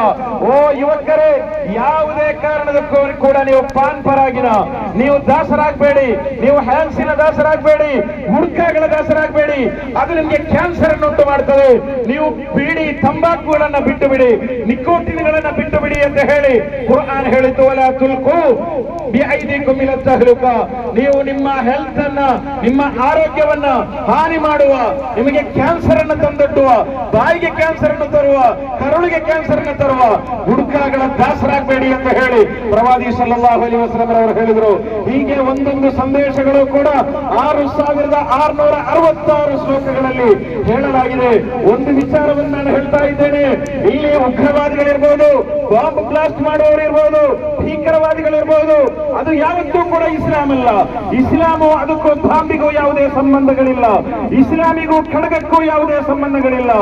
ಓ ಯುವಕರೇ, ಯಾವುದೇ ಕಾರಣದಕ್ಕೂ ಕೂಡ ನೀವು ಪಾನ್ ಪರಾಗಿನ ನೀವು ದಾಸರಾಗಬೇಡಿ, ನೀವು ಹ್ಯಾನ್ಸಿನ ದಾಸರಾಗಬೇಡಿ, ಗುಡ್ಕಾಗಳ ದಾಸರಾಗಬೇಡಿ, ಅದು ನಿಮಗೆ ಕ್ಯಾನ್ಸರ್ ಅನ್ನು ಉಂಟು ಮಾಡ್ತದೆ. ನೀವು ಬೀಡಿ ತಂಬಾಕುಗಳನ್ನ ಬಿಟ್ಟು ಬಿಡಿ, ನಿಕೋಟಿನ್ಗಳನ್ನ ಬಿಟ್ಟು ಬಿಡಿ ಅಂತ ಹೇಳಿ ಕುರ್ಆನ್ ಹೇಳಿತು. ವಲಾ ತುಲ್ಕು ಬಿಐದಿಕುಂ ಇಲಾ ತಹಲುಕ. ನೀವು ನಿಮ್ಮ ಹೆಲ್ತ್ ಅನ್ನ, ನಿಮ್ಮ ಆರೋಗ್ಯವನ್ನ ಹಾನಿ ಮಾಡುವ, ನಿಮಗೆ ಕ್ಯಾನ್ಸರ್ ಅನ್ನು ತಂದೊಡ್ಡುವ, ಬಾಯಿಗೆ ಕ್ಯಾನ್ಸರ್ ಅನ್ನು ತರುವ, ಕರುಳಿಗೆ ಕ್ಯಾನ್ಸರ್ ಅನ್ನು ತರುವ ಗುಡ್ಕಾಗಳ ದಾಸರಾಗಬೇಡಿ ಅಂತ ಹೇಳಿ ಪ್ರವಾದಿ ಸಲ್ಲಲ್ಲಾಹು ಅಲೈಹಿ ವಸಲ್ಲಂ ಅವರು ಹೇಳಿದರು. ಹೀಗೆ ಒಂದೊಂದು ಸಂದೇಶಗಳು ಕೂಡ 6666 ಶ್ಲೋಕಗಳಲ್ಲಿ ಹೇಳಲಾಗಿದೆ. ಒಂದು ವಿಚಾರವನ್ನು ನಾನು ಹೇಳ್ತಾ ಇದ್ದೇನೆ, ಇಲ್ಲಿ ಉಗ್ರವಾದಿಗಳಿರ್ಬೋದು, ಬಾಂಬ್ ಬ್ಲಾಸ್ಟ್ ಮಾಡುವವರಿರ್ಬೋದು, ಭೀಕರವಾದಿಗಳಿರ್ಬೋದು, ಅದು ಯಾವತ್ತೂ ಕೂಡ ಇಸ್ಲಾಂ ಅಲ್ಲ. ಇಸ್ಲಾಮು ಅದಕ್ಕೂ ಬಾಂಬಿಗೂ ಯಾವುದೇ ಸಂಬಂಧಗಳಿಲ್ಲ, ಇಸ್ಲಾಮಿಗೂ ಖಡ್ಗಕ್ಕೂ ಯಾವುದೇ ಸಂಬಂಧಗಳಿಲ್ಲ.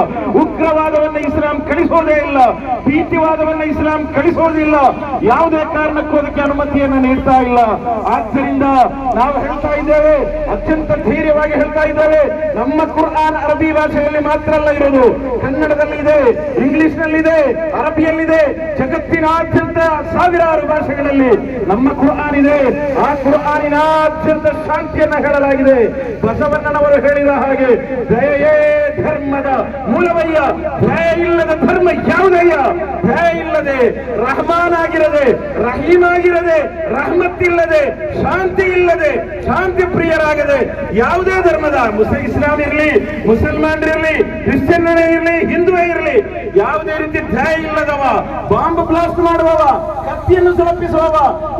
ಉಗ್ರವಾದವನ್ನು ಇಸ್ಲಾಂ ಕಳಿಸೋದೇ ಇಲ್ಲ, ಭೀತಿವಾದವನ್ನು ಇಸ್ಲಾಂ ಕಳಿಸೋದಿಲ್ಲ, ಯಾವುದೇ ಕಾರಣಕ್ಕೂ ಅದಕ್ಕೆ ಅನುಮತಿಯನ್ನು ನೀಡ್ತಾ ಇಲ್ಲ. ಆದ್ದರಿಂದ ನಾವು ಹೇಳ್ತಾ ಇದ್ದೇವೆ, ಅತ್ಯಂತ ಧೈರ್ಯವಾಗಿ ಹೇಳ್ತಾ ಇದ್ದೇವೆ, ನಮ್ಮ ಕುರ್ಆನ್ ಅರಬಿ ಭಾಷೆಯಲ್ಲಿ ಮಾತ್ರ ಅಲ್ಲ ಇರೋದು, ಕನ್ನಡದಲ್ಲಿದೆ, ಇಂಗ್ಲಿಷ್ ನಲ್ಲಿದೆ, ಅರಬಿಯಲ್ಲಿದೆ, ಜಗತ್ತಿನಾದ್ಯಂತ ಸಾವಿರಾರು ಭಾಷೆಗಳಲ್ಲಿ ನಮ್ಮ ಕುರ್ಆನ್ ಇದೆ. ಆ ಕುರ್ಆನಿನಾದ್ಯಂತ ಶಾಂತಿಯನ್ನ ಹೇಳಲಾಗಿದೆ. ಬಸವಣ್ಣನವರು ಹೇಳಿದ ಹಾಗೆ ದಯೆಯೇ ಧರ್ಮದ ಮೂಲವಯ್ಯ, ದಯೆ ಇಲ್ಲದ ಧರ್ಮ ಯಾವುದಯ್ಯ? ದಯೆ ಇಲ್ಲದೆ, ರಹಮಾನ್ ಆಗಿರದೆ, ರಹೀಮ್ ಆಗಿರದೆ, ರಹಮತ್ ಇಲ್ಲದೆ, ಶಾಂತಿ ಇಲ್ಲದೆ, ಶಾಂತಿ ಪ್ರಿಯರಾಗದೆ ಯಾವುದೇ ಧರ್ಮದ ಇಸ್ಲಾಂ ಇರಲಿ, ಮುಸಲ್ಮಾನರಿರಲಿ, ಕ್ರಿಶ್ಚಿಯನ್ ಇರಲಿ, ಹಿಂದುವೇ ಇರಲಿ, ಯಾವುದೇ ರೀತಿ ದಯೆ ಇಲ್ಲದವ, ಬಾಂಬ್ ಬ್ಲಾಸ್ಟ್ ಮಾಡುವವ, ಕತ್ತಿಯನ್ನು ಸುಲಭಿಸುವವ,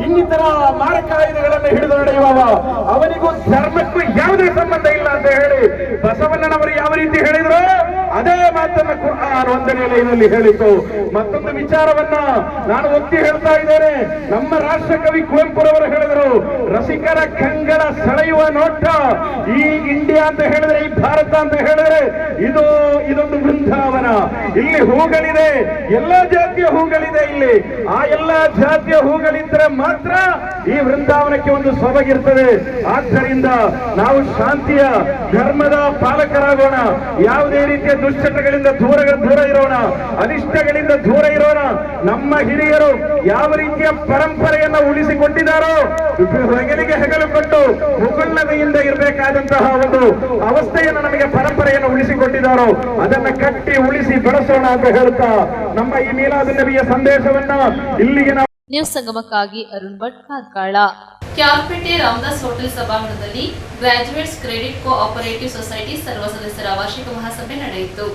ಇನ್ನಿತರ ಮಾರಕಾಯುಧಗಳನ್ನು ಹಿಡಿದು ನಡೆಯುವವ, ಅವನಿಗೂ ಧರ್ಮಕ್ಕೂ ಯಾವುದೇ ಸಂಬಂಧ ಇಲ್ಲ ಅಂತ ಹೇಳಿ ಬಸವಣ್ಣನವರು ಯಾವ ರೀತಿ ಹೇಳಿದ್ರು ಅದೇ ಮಾತನ್ನ ಕುರ್ಆನ್ 1ನೇ ಲೈನಲ್ಲಿ ಹೇಳಿತು. ಮತ್ತೊಂದು ವಿಚಾರವನ್ನ ನಾನು ಒತ್ತಿ ಹೇಳ್ತಾ ಇದ್ದೇನೆ. ನಮ್ಮ ರಾಷ್ಟ್ರ ಕವಿ ಕುವೆಂಪುರವರು ಹೇಳಿದರು, ರಸಿಕರ ಕಂಗಳ ಸೆಳೆಯುವ ನೋಟ ಈ ಇಂಡಿಯಾ ಅಂತ ಹೇಳಿದ್ರೆ, ಈ ಭಾರತ ಅಂತ ಹೇಳಿದ್ರೆ ಇದೊಂದು ಬೃಂದಾವನ. ಇಲ್ಲಿ ಹೂಗಳಿದೆ, ಎಲ್ಲಾ ಜಾತಿಯ ಹೂಗಳಿದೆ ಇಲ್ಲಿ. ಆ ಎಲ್ಲಾ ಜಾತಿಯ ಹೂಗಳಿದ್ರೆ ಮಾತ್ರ ಈ ವೃಂದಾವನಕ್ಕೆ ಒಂದು ಸೊಬಗಿರ್ತದೆ. ಆದ್ದರಿಂದ ನಾವು ಶಾಂತಿಯ ಧರ್ಮದ ಪಾಲಕರಾಗೋಣ. ಯಾವುದೇ ರೀತಿಯ ದುಶ್ಚಟಗಳಿಂದ ದೂರ ಇರೋಣ, ಅನಿಷ್ಟಗಳಿಂದ ದೂರ ಇರೋಣ. ನಮ್ಮ ಹಿರಿಯರು ಯಾವ ರೀತಿಯ ಪರಂಪರೆಯನ್ನು ಉಳಿಸಿಕೊಂಡಿದ್ದಾರೋ, ಹೆಗಲಿಗೆ ಹೆಗಲು ಕೊಟ್ಟು ಮುಗುಳ್ನಗೆಯಿಂದ ಇರಬೇಕಾದಂತಹ ಒಂದು ಅವಸ್ಥೆಯನ್ನು ನಮಗೆ ಪರಂಪರೆಯನ್ನು ಉಳಿಸಿಕೊಂಡಿದ್ದಾರೋ ಅದನ್ನ ಕಟ್ಟಿ ಉಳಿಸಿ ಬೆಳೆಸೋಣ ಅಂತ ಹೇಳ್ತಾ ನಮ್ಮ ಈ ಮೀಲಾದ್ ನಬಿಯ ಸಂದೇಶವನ್ನ ಇಲ್ಲಿಗೆ ನಾವು ನ್ಯೂಸ್ ಸಂಗಮಕ್ಕಾಗಿ ಅರುಣ್ ಭಟ್ ಕಾರ್ಕಳ. ಕ್ಯಾರ್ಪೇಟೆ ರಾಮದಾಸ್ ಹೋಟೆಲ್ ಸಭಾಂಗಣದಲ್ಲಿ ಗ್ರಾಜ್ಯುಯೇಟ್ಸ್ ಕ್ರೆಡಿಟ್ ಕೋಆಪರೇಟಿವ್ ಸೊಸೈಟಿ ಸರ್ವ ಸದಸ್ಯರ ವಾರ್ಷಿಕ ಮಹಾಸಭೆ ನಡೆಯಿತು.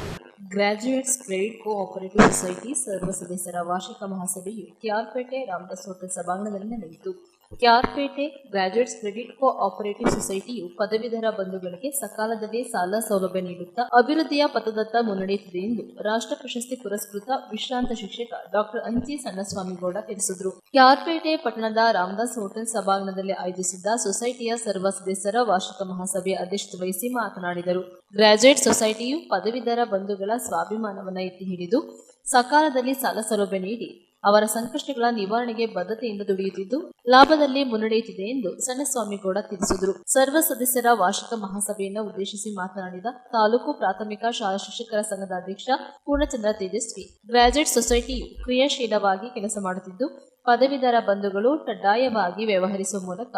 ಗ್ರಾಜ್ಯುಯೇಟ್ಸ್ ಕ್ರೆಡಿಟ್ ಕೋಆಪರೇಟಿವ್ ಸೊಸೈಟಿ ಸರ್ವ ಸದಸ್ಯರ ವಾರ್ಷಿಕ ಮಹಾಸಭೆಯು ಕ್ಯಾರ್ಪೇಟೆ ರಾಮದಾಸ್ ಹೋಟೆಲ್ ಸಭಾಂಗಣದಲ್ಲಿ ನಡೆಯಿತು. ಕ್ಯಾರ್ಪೇಟೆ ಗ್ರಾಜ್ಯುಯೇಟ್ಸ್ ಕ್ರೆಡಿಟ್ ಕೋಆಪರೇಟಿವ್ ಸೊಸೈಟಿಯು ಪದವೀಧರ ಬಂಧುಗಳಿಗೆ ಸಕಾಲದಲ್ಲಿ ಸಾಲ ಸೌಲಭ್ಯ ನೀಡುತ್ತಾ ಅಭಿವೃದ್ಧಿಯ ಪಥದತ್ತ ಮುನ್ನಡೆಯುತ್ತಿದೆ ಎಂದು ರಾಷ್ಟ್ರ ಪ್ರಶಸ್ತಿ ಪುರಸ್ಕೃತ ವಿಶ್ರಾಂತ ಶಿಕ್ಷಕ ಡಾಕ್ಟರ್ ಅಂಚಿ ಸಣ್ಣಸ್ವಾಮಿಗೌಡ ತಿಳಿಸಿದರು. ಕ್ಯಾರ್ಪೇಟೆ ಪಟ್ಟಣದ ರಾಮದಾಸ್ ಹೋಟೆಲ್ ಸಭಾಂಗಣದಲ್ಲಿ ಆಯೋಜಿಸಿದ್ದ ಸೊಸೈಟಿಯ ಸರ್ವ ಸದಸ್ಯರ ವಾರ್ಷಿಕ ಮಹಾಸಭೆಯ ಅಧ್ಯಕ್ಷತೆ ವಹಿಸಿ ಮಾತನಾಡಿದರು. ಗ್ರಾಜ್ಯುಯೇಟ್ ಸೊಸೈಟಿಯು ಪದವೀಧರ ಬಂಧುಗಳ ಸ್ವಾಭಿಮಾನವನ್ನು ಎತ್ತಿ ಹಿಡಿದು ಸಕಾಲದಲ್ಲಿ ಸಾಲ ಸೌಲಭ್ಯ ನೀಡಿ ಅವರ ಸಂಕಷ್ಟಗಳ ನಿವಾರಣೆಗೆ ಬದ್ಧತೆಯಿಂದ ದುಡಿಯುತ್ತಿದ್ದು ಲಾಭದಲ್ಲಿ ಮುನ್ನಡೆಯುತ್ತಿದೆ ಎಂದು ಸಣ್ಣಸ್ವಾಮಿಗೌಡ ತಿಳಿಸಿದರು. ಸರ್ವ ಸದಸ್ಯರ ವಾರ್ಷಿಕ ಮಹಾಸಭೆಯನ್ನು ಉದ್ದೇಶಿಸಿ ಮಾತನಾಡಿದ ತಾಲೂಕು ಪ್ರಾಥಮಿಕ ಶಾಲಾ ಶಿಕ್ಷಕರ ಸಂಘದ ಅಧ್ಯಕ್ಷ ಪೂರ್ಣಚಂದ್ರ ತೇಜಸ್ವಿ, ಗ್ರಾಜ್ಯುಯೇಟ್ ಸೊಸೈಟಿಯು ಕ್ರಿಯಾಶೀಲವಾಗಿ ಕೆಲಸ ಮಾಡುತ್ತಿದ್ದು ಪದವೀಧರ ಬಂಧುಗಳು ಕಡ್ಡಾಯವಾಗಿ ವ್ಯವಹರಿಸುವ ಮೂಲಕ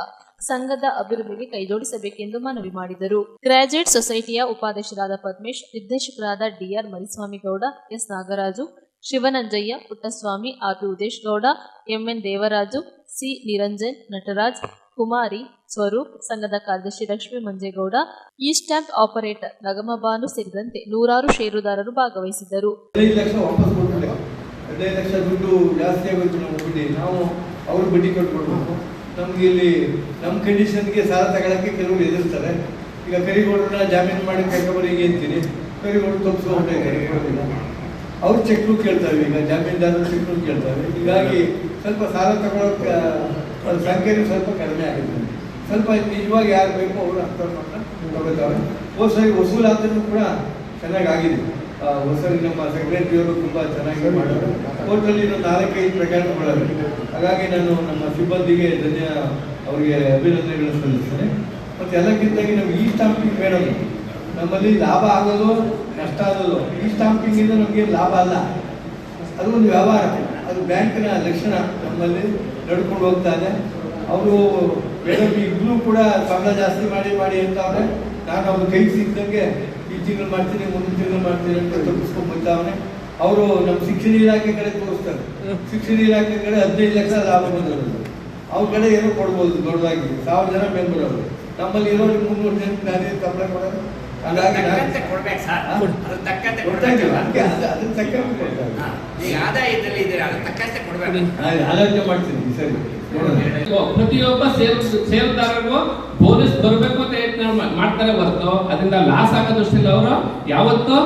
ಸಂಘದ ಅಭಿವೃದ್ಧಿಗೆ ಕೈಜೋಡಿಸಬೇಕೆಂದು ಮನವಿ ಮಾಡಿದರು. ಗ್ರಾಜ್ಯುಯೇಟ್ ಸೊಸೈಟಿಯ ಉಪಾಧ್ಯಕ್ಷರಾದ ಪದ್ಮೇಶ್, ನಿರ್ದೇಶಕರಾದ D R Mariswamigowda, S Nagaraju, Shivananjaiah, Puttaswamy, R P. Udesh Gowda, M N Devaraju, C Niranjan, Nataraj, Kumari, Swaroop, ಸಂಘದ ಕಾರ್ಯದರ್ಶಿ ಲಕ್ಷ್ಮೀ ಮಂಜೇಗೌಡ, ಈ ಸ್ಟ್ಯಾಂಪ್ ಆಪರೇಟರ್ ನಗಮಬಾನು ಸೇರಿದಂತೆ ನೂರಾರು ಷೇರುದಾರರು ಭಾಗವಹಿಸಿದ್ದರು. 15 ಲಕ್ಷ ವಾಪಸ್ ಕೊಡ್ತಾರೆ. 15 ಲಕ್ಷ ದುಡ್ಡು ಜಾಸ್ತಿ ಆಗೋಯ್ತು ನಮ್ಮ ಬಡ್ಡಿ. ನಾವು ಅವ್ರು ಬಡ್ಡಿ ಕಟ್ಕೊಡ್ಬೇಕು. ನಮ್ಗೆ ಇಲ್ಲಿ ನಮ್ಮ ಕಂಡೀಷನ್ಗೆ ಸಾಲ ತಗೊಳಕ್ಕೆ ಕೆಲವರು ಎದುರ್ತಾರೆ. ಈಗ ಕರಿಗೋಡನ್ನ ಜಾಮೀನು ಮಾಡಿ ಕರ್ಕೊಬರಿಗೆ ಅಂತೀನಿ, ಕರಿಗೋಡು ತಪ್ಪಿಸ್ಕೊಂಡೆ ಕರಿಗೋಡಿಲ್ಲ. ಅವ್ರು ಚೆಕ್ನು ಕೇಳ್ತಾರೆ, ಈಗ ಜಾಮೀನ್ದಾರರು ಚೆಕ್ನು ಕೇಳ್ತಾರೆ. ಹೀಗಾಗಿ ಸ್ವಲ್ಪ ಸಾಲ ತಗೊಳ್ಳೋಕೆ ಸಂಖ್ಯೆನೂ ಸ್ವಲ್ಪ ಕಡಿಮೆ ಆಗಿದೆ. ಸ್ವಲ್ಪ ನಿಜವಾಗಿ ಯಾರು ಬೇಕು ಅವರು ಅರ್ಥ ತಗೋತಾರೆ. ಸರಿ ವಸೂಲಾದ್ರೂ ಕೂಡ ಚೆನ್ನಾಗಾಗಿದೆ. ಹೊಸರಿ ನಮ್ಮ ಸೆಕ್ರೆಟರಿಯವರು ತುಂಬ ಚೆನ್ನಾಗಿ ಮಾಡೋರು. ಕೋರ್ಟಲ್ಲಿ ಇನ್ನೊಂದು 4-5 ಪ್ರಕರಣಗಳಿವೆ. ಹಾಗಾಗಿ ನಾನು ನಮ್ಮ ಸಿಬ್ಬಂದಿಗೆ ಅವರಿಗೆ ಅಭಿನಂದನೆಗಳನ್ನು ಸಲ್ಲಿಸ್ತೇನೆ. ಮತ್ತು ಎಲ್ಲಕ್ಕಿಂತಾಗಿ ನಮ್ಗೆ ಈ ಸ್ಟಾಂಪಿಂಗ್ ಬೇಡದು. ನಮ್ಮಲ್ಲಿ ಲಾಭ ಆಗೋದು ನಷ್ಟ ಆಗೋದು. ಈ ಸ್ಟಾಂಪಿಂಗಿಂದ ನಮಗೆ ಲಾಭ ಅಲ್ಲ, ಅದು ಒಂದು ವ್ಯವಹಾರ, ಅದು ಬ್ಯಾಂಕಿನ ಲಕ್ಷಣ ನಮ್ಮಲ್ಲಿ ನಡ್ಕೊಂಡು ಹೋಗ್ತಾ ಇದೆ. ಅವರು ಮೇಡಮ್ ಈಗಲೂ ಕೂಡ ಸಂಬಳ ಜಾಸ್ತಿ ಮಾಡಿ ಅಂತವ್ರೆ. ನಾನು ಅವ್ರ ಕೈ ಸಿಕ್ಕಿದಂಗೆ ಈ ತಿಂಗಳು ಮಾಡ್ತೀನಿ, ಮುಂದಿನ ತಿಂಗಳು ಮಾಡ್ತೀನಿ ಅಂತ ತಪ್ಪಿಸ್ಕೊಂಡು ಬಂದವನೇ. ಅವರು ನಮ್ಮ ಶಿಕ್ಷಣ ಇಲಾಖೆ ಕಡೆ ತೋರಿಸ್ತಾರೆ. ಶಿಕ್ಷಣ ಇಲಾಖೆ ಕಡೆ 15 ಲಕ್ಷ ಲಾಭ ಬಂದಿರೋದು. ಅವ್ರ ಕಡೆ ಏನೋ ಕೊಡ್ಬೋದು ದೊಡ್ಡದಾಗಿ, 1000 ಜನ ಮೆಂಬರ್ ಅವರು. ನಮ್ಮಲ್ಲಿ ಇರೋರಿಗೆ 300 ಜನಕ್ಕೆ ನಾನು ಸಂಬಳ ಕೊಡೋದು. ಹಾಗಾಗಿ ಆಲೋಚನೆ ಮಾಡ್ತೀನಿ. ಸರಿ, ಪ್ರತಿಯೊಬ್ಬ ಷೇರುದಾರರಿಗೂ ಬೋನಸ್ ಬರಬೇಕು ಅಂತ ಯತ್ನ ಮಾಡ್ತಾರೆ ಹೊರತು ಅದರಿಂದ ಲಾಸ್ ಆಗೋ ದೃಷ್ಟಿಯಲ್ಲಿ ಅವರು ಯಾವತ್ತೂ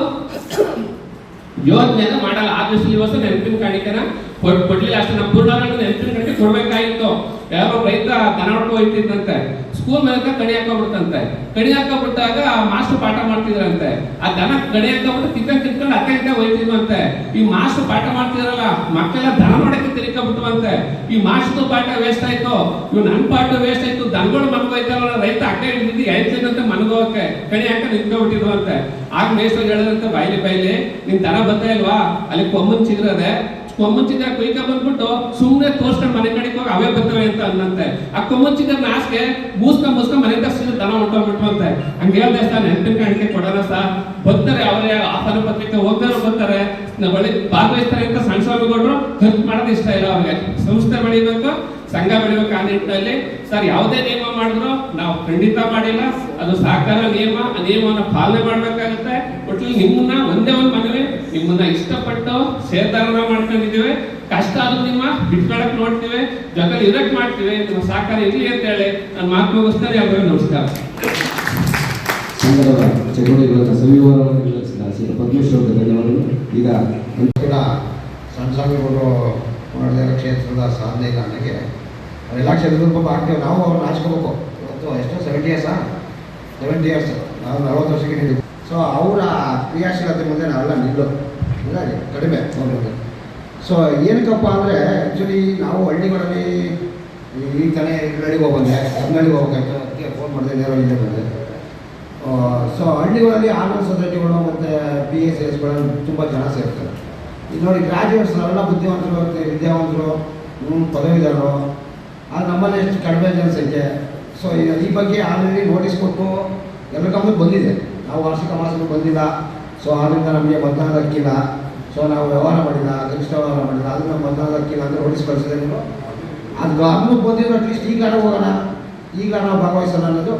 ಯೋಜನೆಯನ್ನ ಮಾಡಲ್ಲ. ಆ ದೃಷ್ಟಿಯಲ್ಲಿ ಇವತ್ತು ನೆನಪಿನ ಕಾಣಿಕೆನ ಕೊಡ್ಲಿಲ್ಲ ಅಷ್ಟೇ. ನಮ್ಮ ಪೂರ್ಣಾಂಗ ನೆನಪಿನ ಕಾಣಿಕೆ ಕೊಡ್ಬೇಕಾಗಿತ್ತು. ಯಾರೋ ರೈತ ದನ ಹೊಡ್ಕೊ ಹೋಗ್ತಿದ್ದಂತೆ, ಸ್ಕೂಲ್ ಮೇಲೆ ಕಣಿ ಹಾಕೋಬಿಡ್ತಂತೆ. ಕಣಿ ಹಾಕೋಬಿಟ್ಟಾಗ ಮಾಸ್ಟರ್ ಪಾಠ ಮಾಡ್ತಿದ್ರಂತೆ. ಆ ದನ ಕಣಿ ಹಾಕೋಬಿಟ್ಟು ಕಿತ್ಕೊಂಡು ಅಕ್ಕ ಹೋಯ್ತಿದ್ವಂತೆ. ಈ ಮಾಸ್ಟರ್ ಪಾಠ ಮಾಡ್ತಿದ್ರಲ್ಲ, ಮಕ್ಕಳೆಲ್ಲ ದನ ಮಾಡಕ್ಕೆ ತಿರ್ಕೊಂಡ್ಬಿಟ್ಟವಂತೆ. ಈ ಮಾಸ್ಟರ್ ಪಾಠ ವೇಸ್ಟ್ ಆಯ್ತು, ಇವ್ ನನ್ ಪಾಠ ವೇಸ್ಟ್ ಆಯ್ತು. ದನಗಳು ಮನ್ಗೋಯ್ತಾರಲ್ಲ, ರೈತ ಅಕ್ಕ ಹಿಡಿದು ಹೇಳ್ತಿದ್ದಂತೆ ಮನ್ಗೋಕೆ ಕಣಿ ಹಾಕ ನಿಂತ್ಕೊಂಡ್ಬಿಟ್ಟಿದ್ವಂತೆ. ಆಗ ಮೇಷ್ಟ್ರು ಹೇಳಿದ್ರಂತೆ, ಬಾಯ್ಲಿ ನಿನ್ ದನ ಬರ್ತಾ ಇಲ್ವಾ, ಅಲ್ಲಿ ಕೊಮ್ಮನ್ ಚಿಗ್ರದೆ ಕೊಮ್ಮುಂಚಿದ ಕುಯ್ಕ ಬಂದ್ಬಿಟ್ಟು ಸುಮ್ಮನೆ ತೋರ್ಸ್ಕೊಂಡು ಮನೆ ಕಡೆಗೆ ಹೋಗಿ ಅವೇ ಬರ್ತವೆ ಅಂತ ಅನ್ನಂತೆ. ಆ ಕೊಮ್ಮುಂಚಿದ ನಾಸ್ಗೆ ಮೂಸ್ಕೊಂಡ್ ಮನೆಯಿಂದ ದನ ಹೊಂಟೋಗ್ಬಿಟ್ಟು ಅಂತೆ. ಹಂಗೆ ಹೇಳ್ದೆ ಸರ್ ನೆನಪಿನ ಕಾಣಿಕೆ ಕೊಡೋಣ ಸರ್, ಬರ್ತಾರೆ ಅವರೇ ಆಹ್ವಾನ ಪತ್ರಿಕೆ ಹೋಗ್ದವ್ರು ಬರ್ತಾರೆ, ಬಳಿ ಭಾಗವಹಿಸ್ತಾರೆ ಅಂತ ಸಣ್ಣ ಸ್ವಾಮಿಗೌಡರು ಖರ್ಚು ಮಾಡೋದು ಇಷ್ಟ ಇಲ್ಲ ಅವ್ರಿಗೆ. ಸಂಸ್ಥೆ ಬೆಳಿಬೇಕು, ಸಂಘ ಬೆಳಿಬೇಕು. ಆ ನಿಟ್ಟಿನಲ್ಲಿ ಸರ್ ಯಾವುದೇ ನಿಯಮ ಮಾಡಿದ್ರು ನಾವು ಖಂಡಿತ ಮಾಡಿಲ್ಲ, ಅದು ಸಹಕಾರ ನಿಯಮ, ಆ ನಿಯಮವನ್ನು ಪಾಲನೆ ಮಾಡ್ಬೇಕಾಗುತ್ತೆ. ಒಟ್ಟು ನಿಮ್ಮನ್ನ ಒಂದೇ ಒಂದು ಮನವಿ, ನಿಮ್ಮನ್ನ ಇಷ್ಟಪಟ್ಟು ಸೇರ್ದಾರನ ಮಾಡ್ಕೊಂಡಿದ್ದೀವಿ, ಕಷ್ಟ ಆದ್ರೂ ನಿಮ್ಮ ಬಿಟ್ಕೊಳಕ್ ನೋಡ್ತೀವಿ, ಜೊತೆ ಇರಕ್ ಮಾಡ್ತೀವಿ, ನಿಮ್ಮ ಸಹಕಾರ ಇರ್ಲಿ ಅಂತ ಹೇಳಿ ನಾನು ಮಾತು ಮುಗಿಸ್ತಾರೆ. ಎಲ್ಲರಿಗೂ ನಮಸ್ಕಾರ. ಸಂಘದ ಚಟುವಟಿಕೆಗಳನ್ನು ಸವಿವರವನ್ನು ನಿರ್ವಹಿಸಿದ ಶ್ರೀ ಪರಮೇಶ್ವರ ಧನ್ಯವಾದಗಳು. ಈಗ ಕೂಡ ಸಣ್ಣ ಸ್ವಾಮಿಗಳು ಮಾಡಿದ ಕ್ಷೇತ್ರದ ಸಾಧನೆ ಇಲ್ಲ ನನಗೆ. ಎಲ್ಲ ಕ್ಷೇತ್ರದಲ್ಲಿ ಪಾಪ ಆಗ್ತೇವೆ ನಾವು, ಅವ್ರು ನಾಚ್ಕೋಬೇಕು. ಇವತ್ತು ಎಷ್ಟು 70 ಇಯರ್ಸ್ ನಾವು 40 ವರ್ಷಕ್ಕೆ ನಿಲ್ಲಿದ್ವಿ. ಸೊ ಅವರ ಕ್ರಿಯಾಶೀಲತೆ ಮುಂದೆ ನಾವೆಲ್ಲ ಇಲ್ಲ ಕಡಿಮೆ ನೋಡೋದು. ಸೊ ಏನಕ್ಕಪ್ಪ ಅಂದರೆ ಆ್ಯಕ್ಚುಲಿ ನಾವು ಹಳ್ಳಿಗಳಲ್ಲಿ ಈಗ ತಾನೇ ಹಳ್ಳಿಗೆ ಹೋಗ್ಬಂದೆ, ಹಳ್ಳಿಗೆ ಹೋಗ್ಬೇಕಾಯ್ತು, ಅದಕ್ಕೆ ಫೋನ್ ಮಾಡಿದೆ, ನೇರ ಇಲ್ಲೇ ಬಂದೆ. ಸೊ ಹಳ್ಳಿಗಳಲ್ಲಿ ಆನಂದ್ ಸೊಸೈಟಿಗಳು ಮತ್ತು PSSಗಳು ತುಂಬ ಜನ ಸೇರ್ತಾರೆ. ಈಗ ನೋಡಿ ಗ್ರಾಜ್ಯುಯೇಟ್ಸ್ ನಾವೆಲ್ಲ ಬುದ್ಧಿವಂತರು, ವಿದ್ಯಾವಂತರು, ಪದವೀಧರರು, ಅದು ನಮ್ಮಲ್ಲಿ ಎಷ್ಟು ಕಡಿಮೆ ಜನ ಸಂಖ್ಯೆ. ಸೊ ಈ ಬಗ್ಗೆ ಆಲ್ರೆಡಿ ನೋಟಿಸ್ ಕೊಟ್ಟು ಎಲ್ಲ ಗಮನಕ್ಕೆ ಬಂದಿದೆ. ನಾವು ವಾರ್ಷಿಕ ಮಾಸಗಳು ಬಂದಿಲ್ಲ, ಸೊ ಆದ್ದರಿಂದ ನಮಗೆ ಮತದಾನದ ಹಕ್ಕಿಲ್ಲ, ಸೊ ನಾವು ವ್ಯವಹಾರ ಮಾಡಿಲ್ಲ, ಗರಿಷ್ಠ ವ್ಯವಹಾರ ಮಾಡಿಲ್ಲ, ಅದು ನಮ್ಮ ಮತದಾನದ ಹಕ್ಕಿಲ್ಲ ಅಂದರೆ ನೋಟಿಸ್ ಕಳಿಸಿದೆ. ನೀವು ಅದು ಗಮನಕ್ಕೆ ಬಂದಿದ್ರು ಅಟ್ಲೀಸ್ಟ್ ಈಗ ಹೋಗೋಣ, ಈಗ ನಾವು ಭಾಗವಹಿಸೋಣ ಅನ್ನೋದು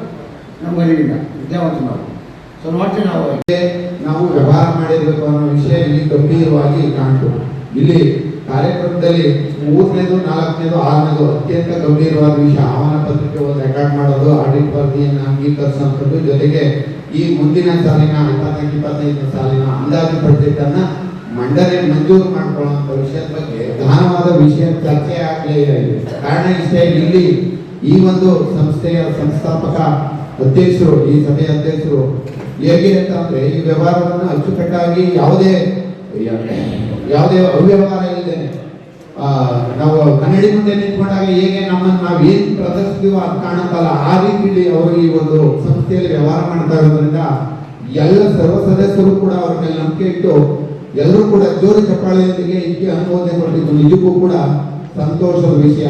ನಮ್ಗೆ ಅರಿವಿಲ್ಲ, ವಿದ್ಯಾವಂತರು ನಾವು. ಸೊ ನೋಡ್ತೀವಿ ನಾವು ವ್ಯವಹಾರ ಮಾಡಿರಬೇಕು ಅನ್ನೋ ವಿಷಯ ಇಲ್ಲಿ ಗಂಭೀರವಾಗಿ ಕಾಣ್ತು. ಇಲ್ಲಿ ಕಾರ್ಯಕ್ರಮದಲ್ಲಿ 3ನೇದು 4ನೇದು 6ನೇದು ಅತ್ಯಂತ ಗಂಭೀರವಾದ ವಿಷಯ ಆಹ್ವಾನ ಪತ್ರಿಕೆ ಒಂದು ರೆಕಾರ್ಡ್ ಮಾಡೋದು, ಆಡಿಟ್ ವರದಿಯನ್ನು ಅಂಗೀಕರಿಸುವಂಥದ್ದು, ಜೊತೆಗೆ ಈ ಮುಂದಿನ ಸಾಲಿನ 24-25 ಸಾಲಿನ ಅಂದಾಜು ಬಜೆಟನ್ನು ಮಂಜೂರು ಮಾಡ್ಕೊಳ್ಳುವಂಥ ವಿಷಯದ ಬಗ್ಗೆ ಗಹನವಾದ ವಿಷಯ ಚರ್ಚೆ ಆಗಲೇ ಇದೆ. ಕಾರಣ ಇಷ್ಟೇ, ಇಲ್ಲಿ ಈ ಒಂದು ಸಂಸ್ಥೆಯ ಸಂಸ್ಥಾಪಕ ಅಧ್ಯಕ್ಷರು, ಈ ಸಭೆಯ ಅಧ್ಯಕ್ಷರು ಹೇಗೆ ಅಂತಂದ್ರೆ ಈ ವ್ಯವಹಾರವನ್ನು ಅಚ್ಚುಕಟ್ಟಾಗಿ ಯಾವುದೇ ಅವ್ಯವಹಾರ ಇಲ್ಲದೆ ನಾವು ಕನ್ನಡಿ ಮುಂದೆ ನಿಂತ್ಕೊಂಡಾಗ ಹೇಗೆ ನಮ್ಮನ್ನು ನಾವು ಏನು ಪ್ರದರ್ಶಿಸ್ತೀವೋ ಅದು ಕಾಣುತ್ತಲ್ಲ, ಆ ರೀತಿಯಲ್ಲಿ ಅವರು ಈ ಒಂದು ಸಂಸ್ಥೆಯಲ್ಲಿ ವ್ಯವಹಾರ ಮಾಡ್ತಾ ಇರೋದ್ರಿಂದ ಎಲ್ಲ ಸರ್ವ ಸದಸ್ಯರು ಕೂಡ ಅವರ ಮೇಲೆ ನಂಬಿಕೆ ಇಟ್ಟು ಎಲ್ಲರೂ ಕೂಡ ಜೋರು ಚಪ್ಪಾಳೆಯೊಂದಿಗೆ ಇದಕ್ಕೆ ಅನುಮೋದನೆ ಕೊಟ್ಟಿದ್ದು ನಿಜಕ್ಕೂ ಕೂಡ ಸಂತೋಷದ ವಿಷಯ.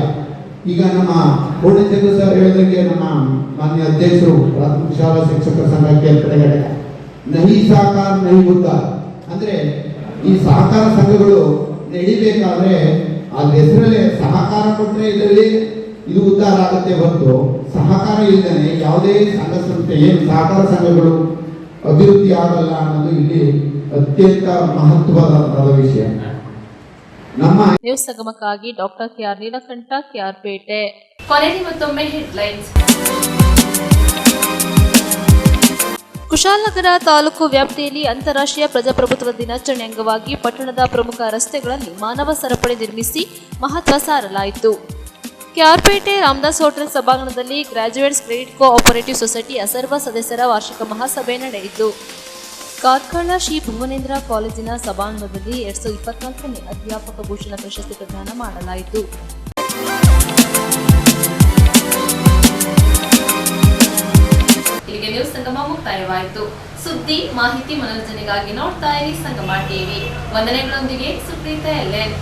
ಈಗ ನಮ್ಮ ಪೂರ್ಣಚಂದ್ರ ಸರ್ ಹೇಳಿದಂಗೆ ನಮ್ಮ ಮಾನ್ಯ ಅಧ್ಯಕ್ಷರು ಪ್ರಾಥಮಿಕ ಶಾಲಾ ಶಿಕ್ಷಕರ ಸಂಘ ಕೇಂದ್ರ ನಹಿ ಸಹಕಾರ ನಹಿ ಉದ್ಧಾರ ಅಂದ್ರೆ ಈ ಸಹಕಾರ ಸಂಘಗಳು ನಡಿಬೇಕಾದ್ರೆ ಆ ಹೆಸರಲ್ಲೇ ಸಹಕಾರ ಕೊಟ್ಟರೆ ಇದರಲ್ಲಿ ಇದು ಉದ್ಧಾರ ಆಗುತ್ತೆ ಹೊರತು ಸಹಕಾರ ಇಲ್ಲದೆ ಯಾವುದೇ ಸಂಘ ಸಂಸ್ಥೆ ಏನು ಸಹಕಾರ ಸಂಘಗಳು ಅಭಿವೃದ್ಧಿ ಆಗಲ್ಲ ಅನ್ನೋದು ಇಲ್ಲಿ ಅತ್ಯಂತ ಮಹತ್ವದ ವಿಷಯ. ನಮ್ಮ ನ್ಯೂಸ್ ಸಂಗಮಕ್ಕಾಗಿ doctor KR Neelakantha, KR Pete. ಕೊನೆಯಲ್ಲಿ ಮತ್ತೊಮ್ಮೆ ಹೆಡ್ಲೈನ್ಸ್. ಕುಶಾಲನಗರ ತಾಲೂಕು ವ್ಯಾಪ್ತಿಯಲ್ಲಿ ಅಂತಾರಾಷ್ಟ್ರೀಯ ಪ್ರಜಾಪ್ರಭುತ್ವ ದಿನಾಚರಣೆ ಅಂಗವಾಗಿ ಪಟ್ಟಣದ ಪ್ರಮುಖ ರಸ್ತೆಗಳಲ್ಲಿ ಮಾನವ ಸರಪಳಿ ನಿರ್ಮಿಸಿ ಮಹತ್ವ ಸಾರಲಾಯಿತು. KR ಪೇಟೆ ರಾಮದಾಸ್ ಹೋಟೆಲ್ ಸಭಾಂಗಣದಲ್ಲಿ ಗ್ರಾಜ್ಯುಯೇಟ್ಸ್ ಕ್ರೆಡಿಟ್ ಕೋಆಪರೇಟಿವ್ ಸೊಸೈಟಿಯ ಸರ್ವ ಸದಸ್ಯರ ವಾರ್ಷಿಕ ಮಹಾಸಭೆ ನಡೆಯಿತು. ಕಾರ್ಕಳ ಶ್ರೀ ಭುವನೇಂದ್ರ ಕಾಲೇಜಿನ ಸಭಾಂಗಣದಲ್ಲಿ 2024ನೇ ಅಧ್ಯಾಪಕ ಭೂಷಣ ಪ್ರಶಸ್ತಿ ಪ್ರದಾನ ಮಾಡಲಾಯಿತು. ಇಲ್ಲಿಗೆ ನ್ಯೂಸ್ ಸಂಗಮ ಮುಕ್ತಾಯವಾಯಿತು. ಸುದ್ದಿ, ಮಾಹಿತಿ, ಮನೋರಂಜನೆಗಾಗಿ ನೋಡ್ತಾ ಇರಿ ಸಂಗಮ ಟಿವಿ. ವಂದನೆಗಳೊಂದಿಗೆ ಸುಪ್ರೀತಾ LN.